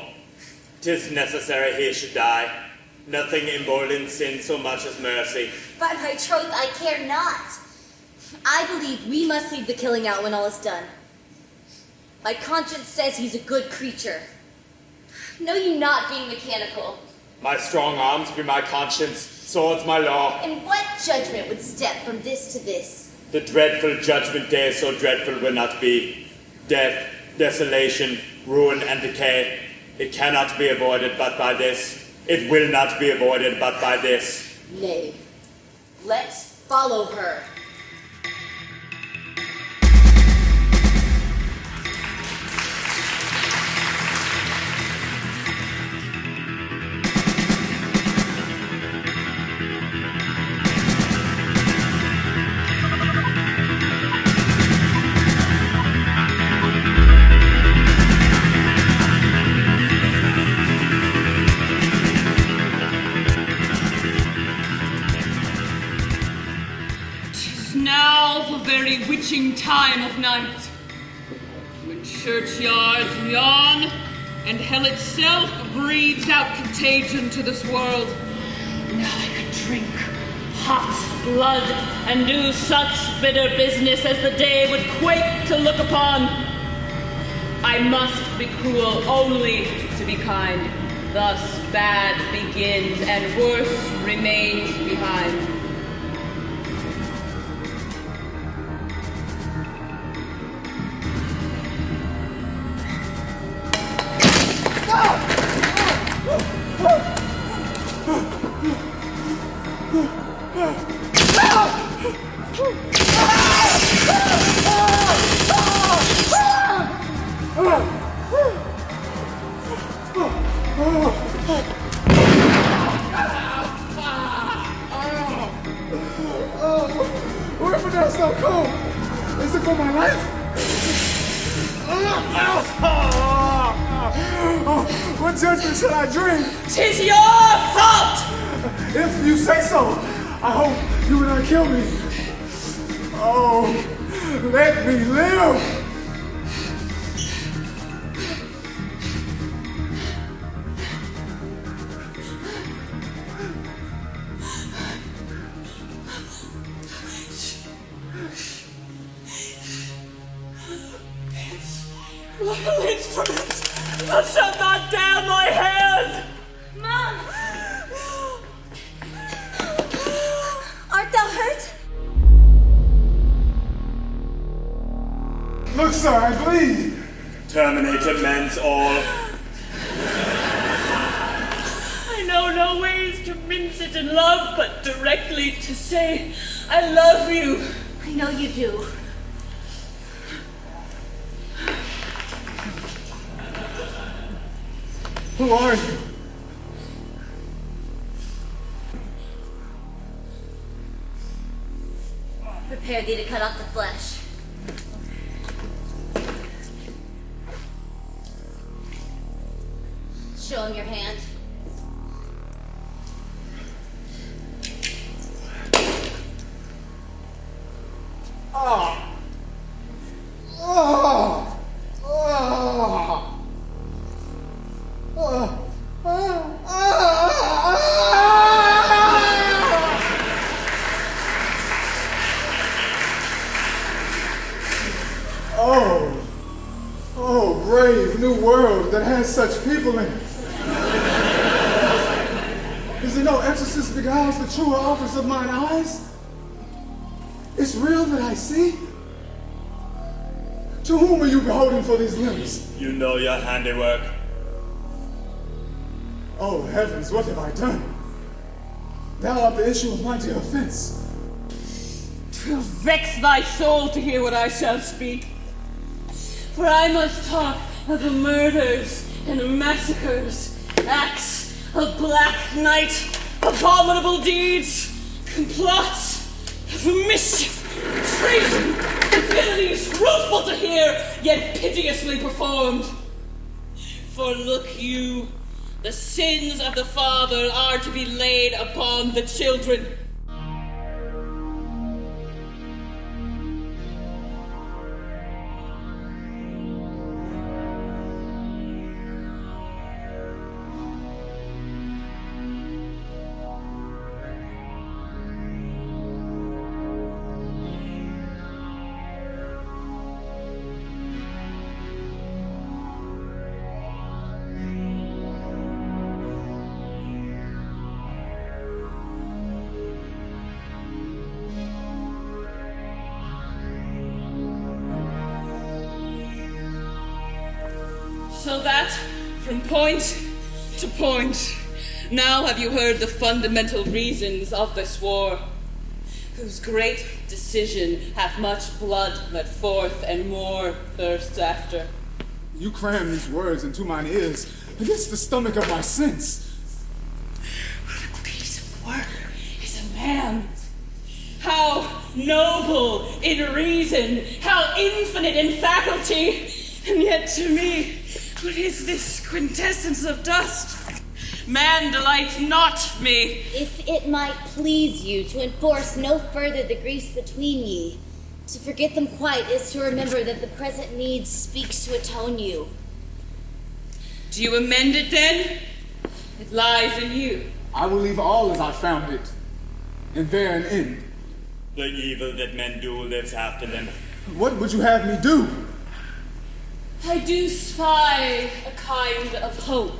'Tis necessary he should die. Nothing emboldens sin so much as mercy.
By my troth, I care not. I believe we must leave the killing out when all is done. My conscience says he's a good creature. Know you not being mechanical?
My strong arms be my conscience, swords my law.
And what judgment would step from this to this?
The dreadful judgment day so dreadful will not be. Death, desolation, ruin, and decay. It cannot be avoided but by this. It will not be avoided but by this.
Nay, let's follow her.
Very witching time of night, when churchyards yawn and hell itself breathes out contagion to this world. Now I could drink hot blood and do such bitter business as the day would quake to look upon. I must be cruel only to be kind. Thus bad begins and worse remains behind.
Whoever that's so cool, is it for my life? What judgment should I drink?
'Tis your fault!
If you say so, I hope you will not kill me. Oh, let me live!
Little instrument, thou shalt not damn my hand!
Mom! Art thou hurt?
Look, sir, I bleed.
Terminator mends all.
I know no ways to mince it in love, but directly to say, I love you.
I know you do.
Who are you?
Prepare thee to cut off the flesh. Show him your hand.
has such people in it? Is there no exorcist beguiles the truer office of mine eyes? It's real that I see? To whom are you beholden for these limbs?
You know your handiwork.
Oh heavens, what have I done? Thou art the issue of my dear offense.
'Twill vex thy soul to hear what I shall speak. For I must talk of the murders and massacres, acts of black night, abominable deeds, complots of mischief, treason, villanies rueful to hear, yet piteously performed. For look you, the sins of the father are to be laid upon the children. So that, from point to point, now have you heard the fundamental reasons of this war, whose great decision hath much blood let forth and more thirsts after.
You cram these words into mine ears against the stomach of my sense.
What a piece of work is a man! How noble in reason, how infinite in faculty, and yet to me, what is this quintessence of dust? Man delights not me.
If it might please you to enforce no further the griefs between ye, to forget them quite is to remember that the present need speaks to atone you.
Do you amend it then? It lies in you.
I will leave all as I found it, and there an end.
The evil that men do lives after them.
What would you have me do?
I do spy a kind of hope,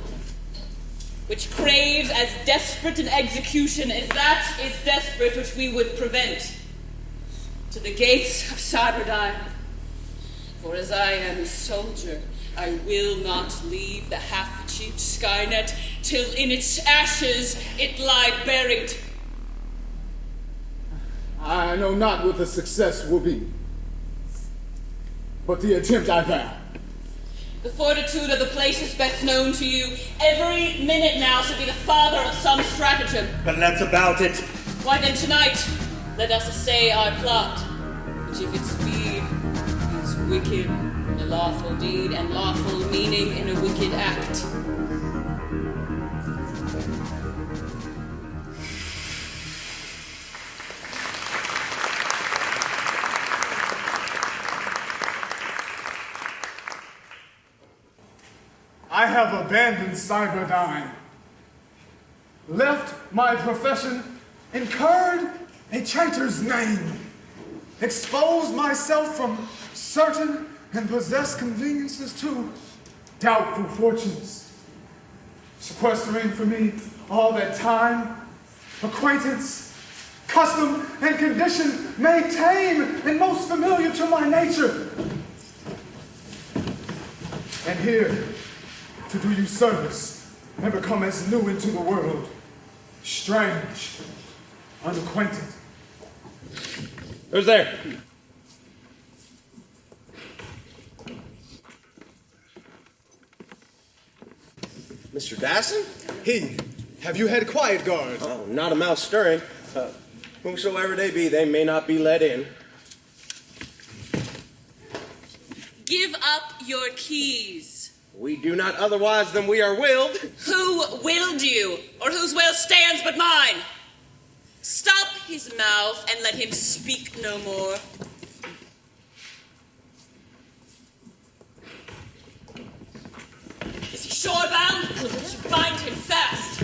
which craves as desperate an execution as that is desperate which we would prevent. To the gates of Cyberdyne. For as I am a soldier, I will not leave the half-achieved Skynet till in its ashes it lie buried.
I know not what the success will be, but the attempt I vow.
The fortitude of the place is best known to you. Every minute now shall be the father of some stratagem.
But let's about it.
Why then tonight, let us essay our plot, which if its speed is wicked, a lawful deed, and lawful meaning in a wicked act.
I have abandoned Cyberdyne, left my profession, incurred a traitor's name, exposed myself from certain and possessed conveniences to doubtful fortunes, sequestering for me all that time, acquaintance, custom, and condition made tame and most familiar to my nature. And here, to do you service and become as new into the world, strange, unacquainted.
Who's there?
Mr. Dasson? Have you had quiet guard?
Oh, not a mouse stirring. Whosoever they be, they may not be let in.
Give up your keys.
We do not otherwise than we are willed.
Who willed you, or whose will stands but mine? Stop his mouth and let him speak no more. Is he shore-bound? We should bind him fast.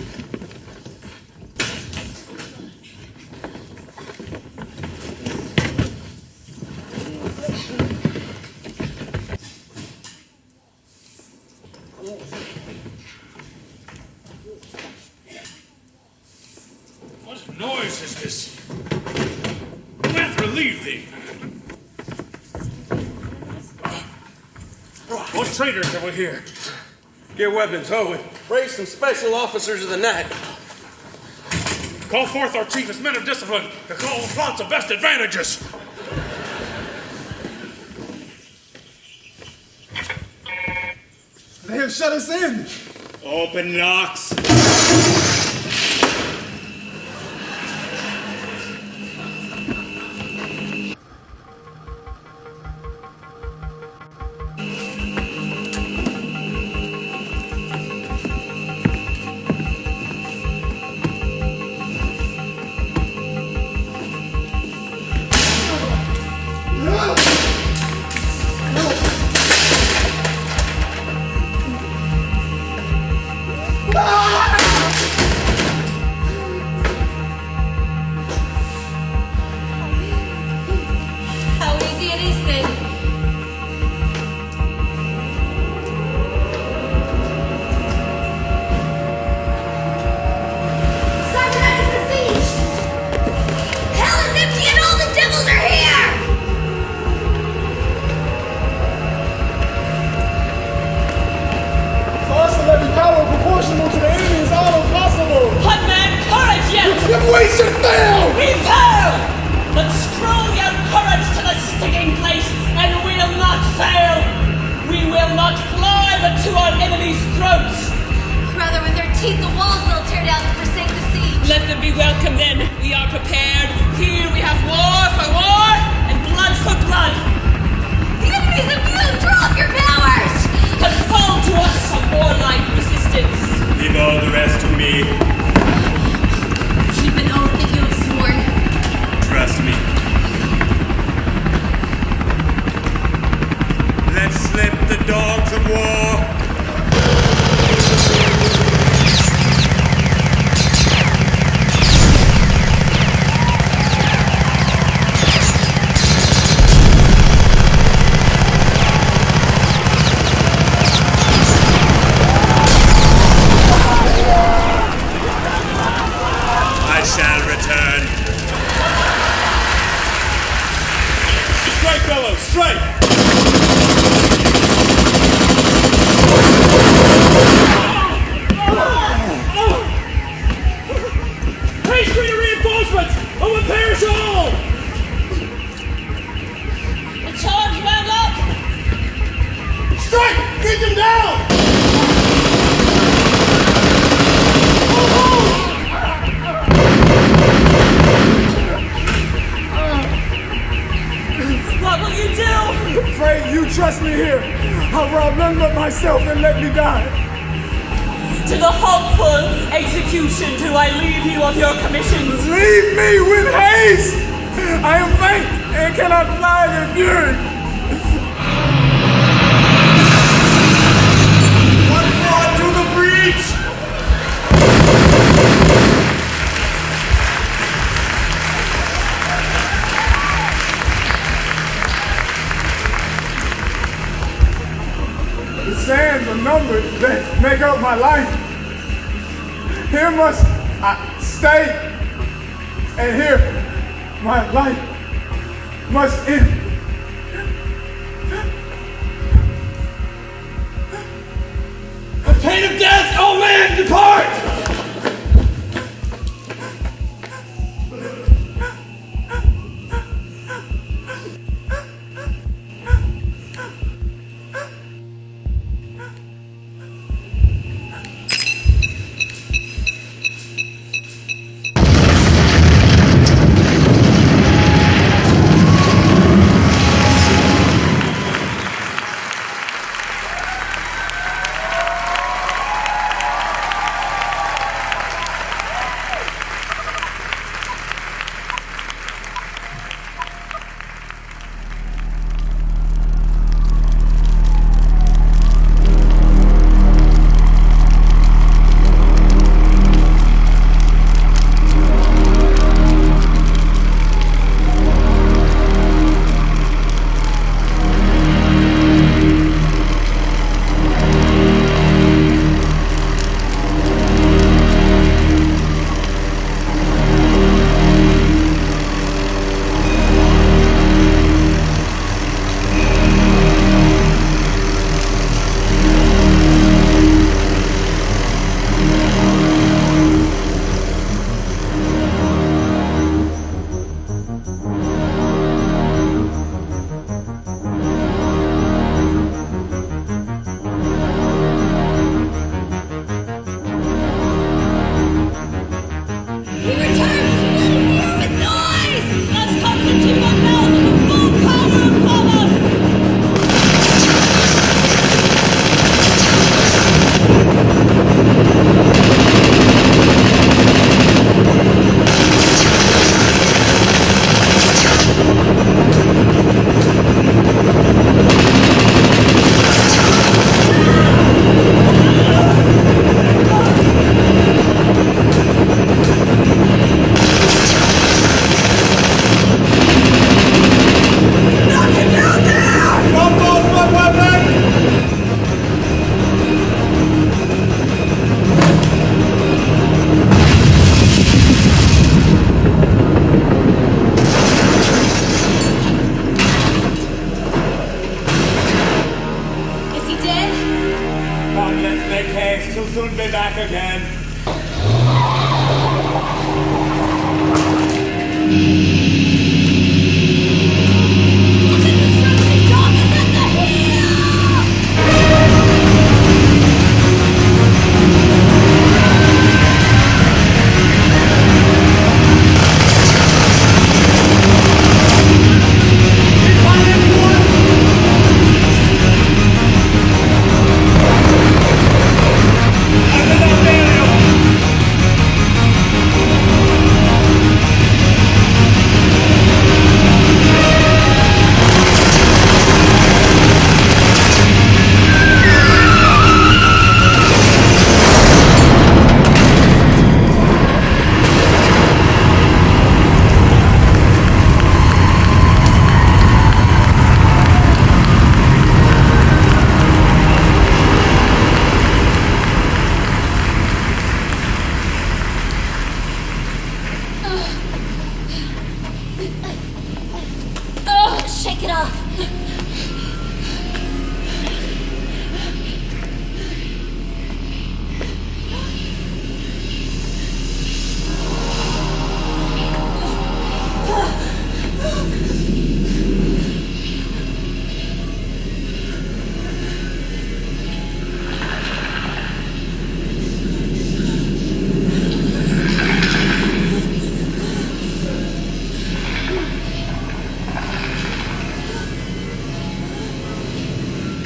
noise is this? Who hath relieved thee? What traitors have we here?
Get weapons, Owen. Raise some special officers of the night.
Call forth our chiefest men of discipline to call plots of best advantages.
They have shut us in.
Open locks.
How easy it is then.
Simon is besieged! Hell is empty and all the devils are here!
For us to levy power proportional to the enemy is all impossible.
Hot man, courage yet!
If we should fail!
We fail! But scroll your courage to the sticking place, and we'll not fail! We will not fly, but to our enemies' throats!
Rather, with their teeth, the walls they'll tear down to forsake the siege.
Let them be welcome then. We are prepared. Here we have war for war, and blood for blood.
The enemy's immune! Draw up your powers!
Confound to us a warlike resistance.
Leave all the rest to me.
Keep an oath that you have sworn.
Trust me. Let's slip the dogs of war. I shall return.
Strike, fellows, strike! Haste me to reinforcements! Or we'll perish all!
The charge wound up!
Strike! Get them down!
What will you do?
Pray you trust me here. I will remember myself and let me die.
To the hopeful execution do I leave you of your commissions.
Leave me with haste! I am faint and cannot fly in fury.
One more to the breach!
The sands are numbered that make up my life. Here must I stay, and here my life must end.
The pain of death, oh man, depart!
He returns, splitting roar with noise! As Constantine unveils with full power upon us!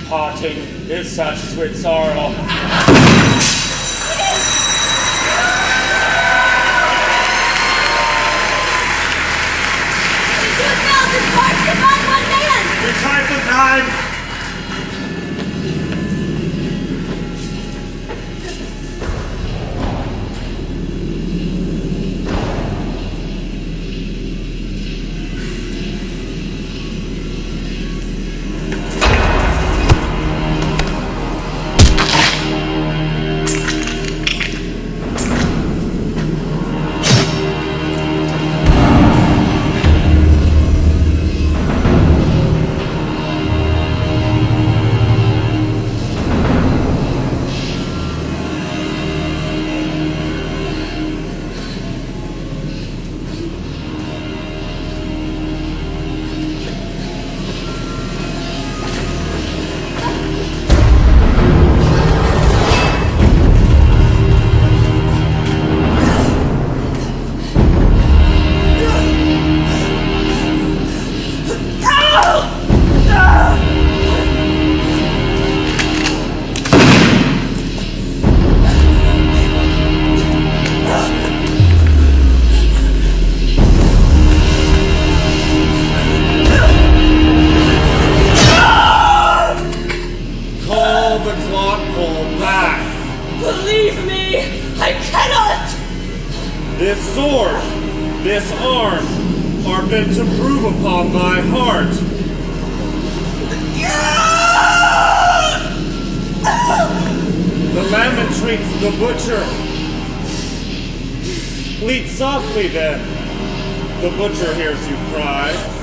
Parting is such sweet sorrow.
We tried for time.
Believe me, I cannot!
This sword, this arm, are meant to prove upon thy heart. The lamb entreats the butcher. Bleat softly then. The butcher hears you cry.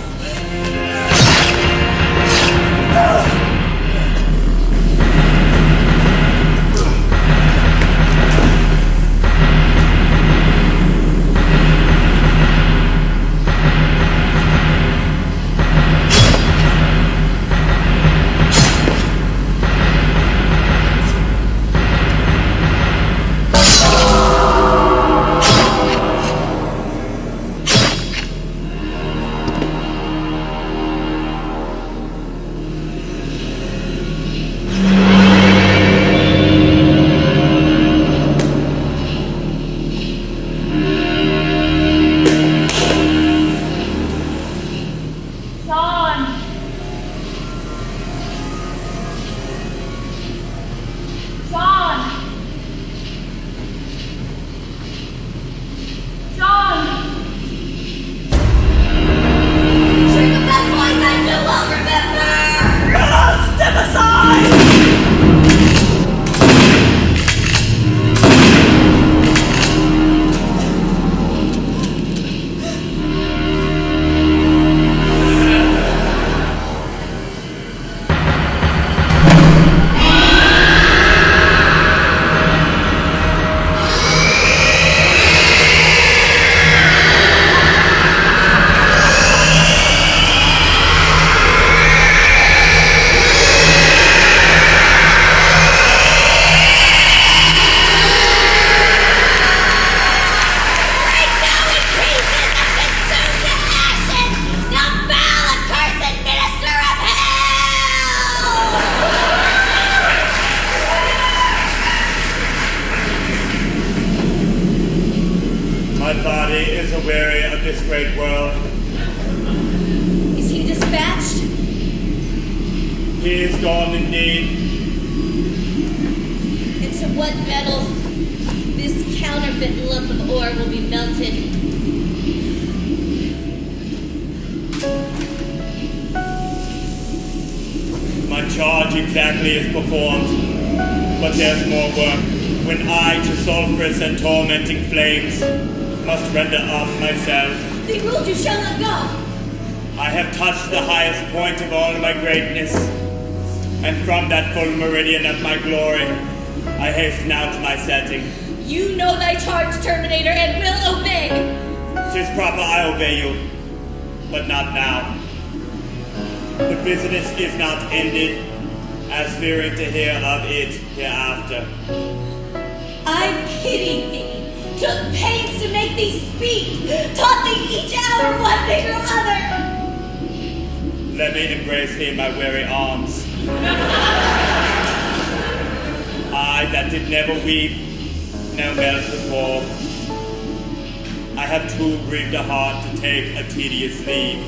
My body is aweary of this great world.
Is he dispatched?
He is gone indeed.
Into what metal this counterfeit lump of ore will be melted?
My charge exactly is performed, but there's more work. When I to sulphurous and tormenting flames must render up myself.
They ruled you shall not go.
I have touched the highest point of all my greatness, and from that full meridian of my glory, I haste now to my setting.
You know thy charge, Terminator, and will obey.
'Tis proper I obey you, but not now. The business is not ended, as fearing to hear of it hereafter.
I pity thee, took pains to make thee speak, taught thee each hour one thing or other.
Let me embrace thee in my weary arms. I that did never weep, now melt with woe. I have too grieved a heart to take a tedious leave.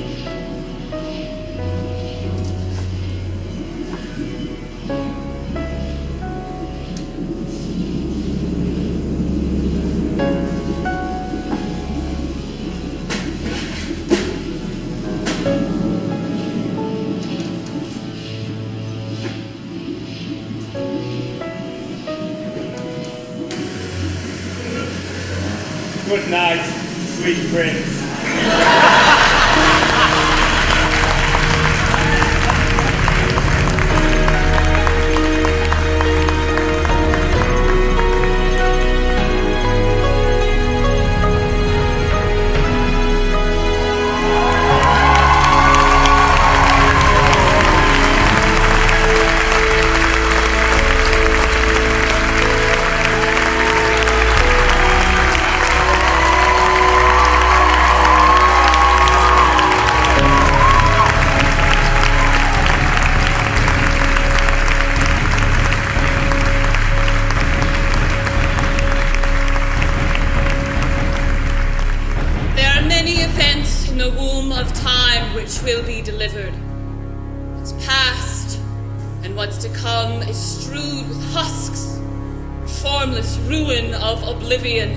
Good night, sweet prince.
Will be delivered. What's past and what's to come is strewed with husks, formless ruin of oblivion.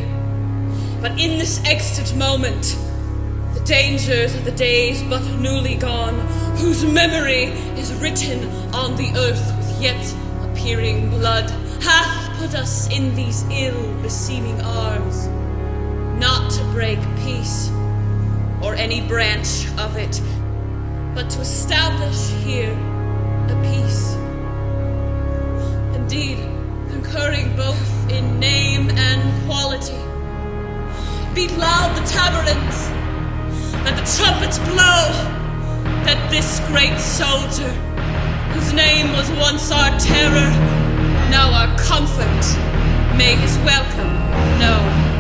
But in this extant moment, the dangers of the days but newly gone, whose memory is written on the earth with yet appearing blood, hath put us in these ill-beseeming arms, not to break peace or any branch of it, but to establish here a peace. Indeed, concurring both in name and quality. Beat loud the tabarins, let the trumpets blow, that this great soldier, whose name was once our terror, now our comfort, may his welcome know.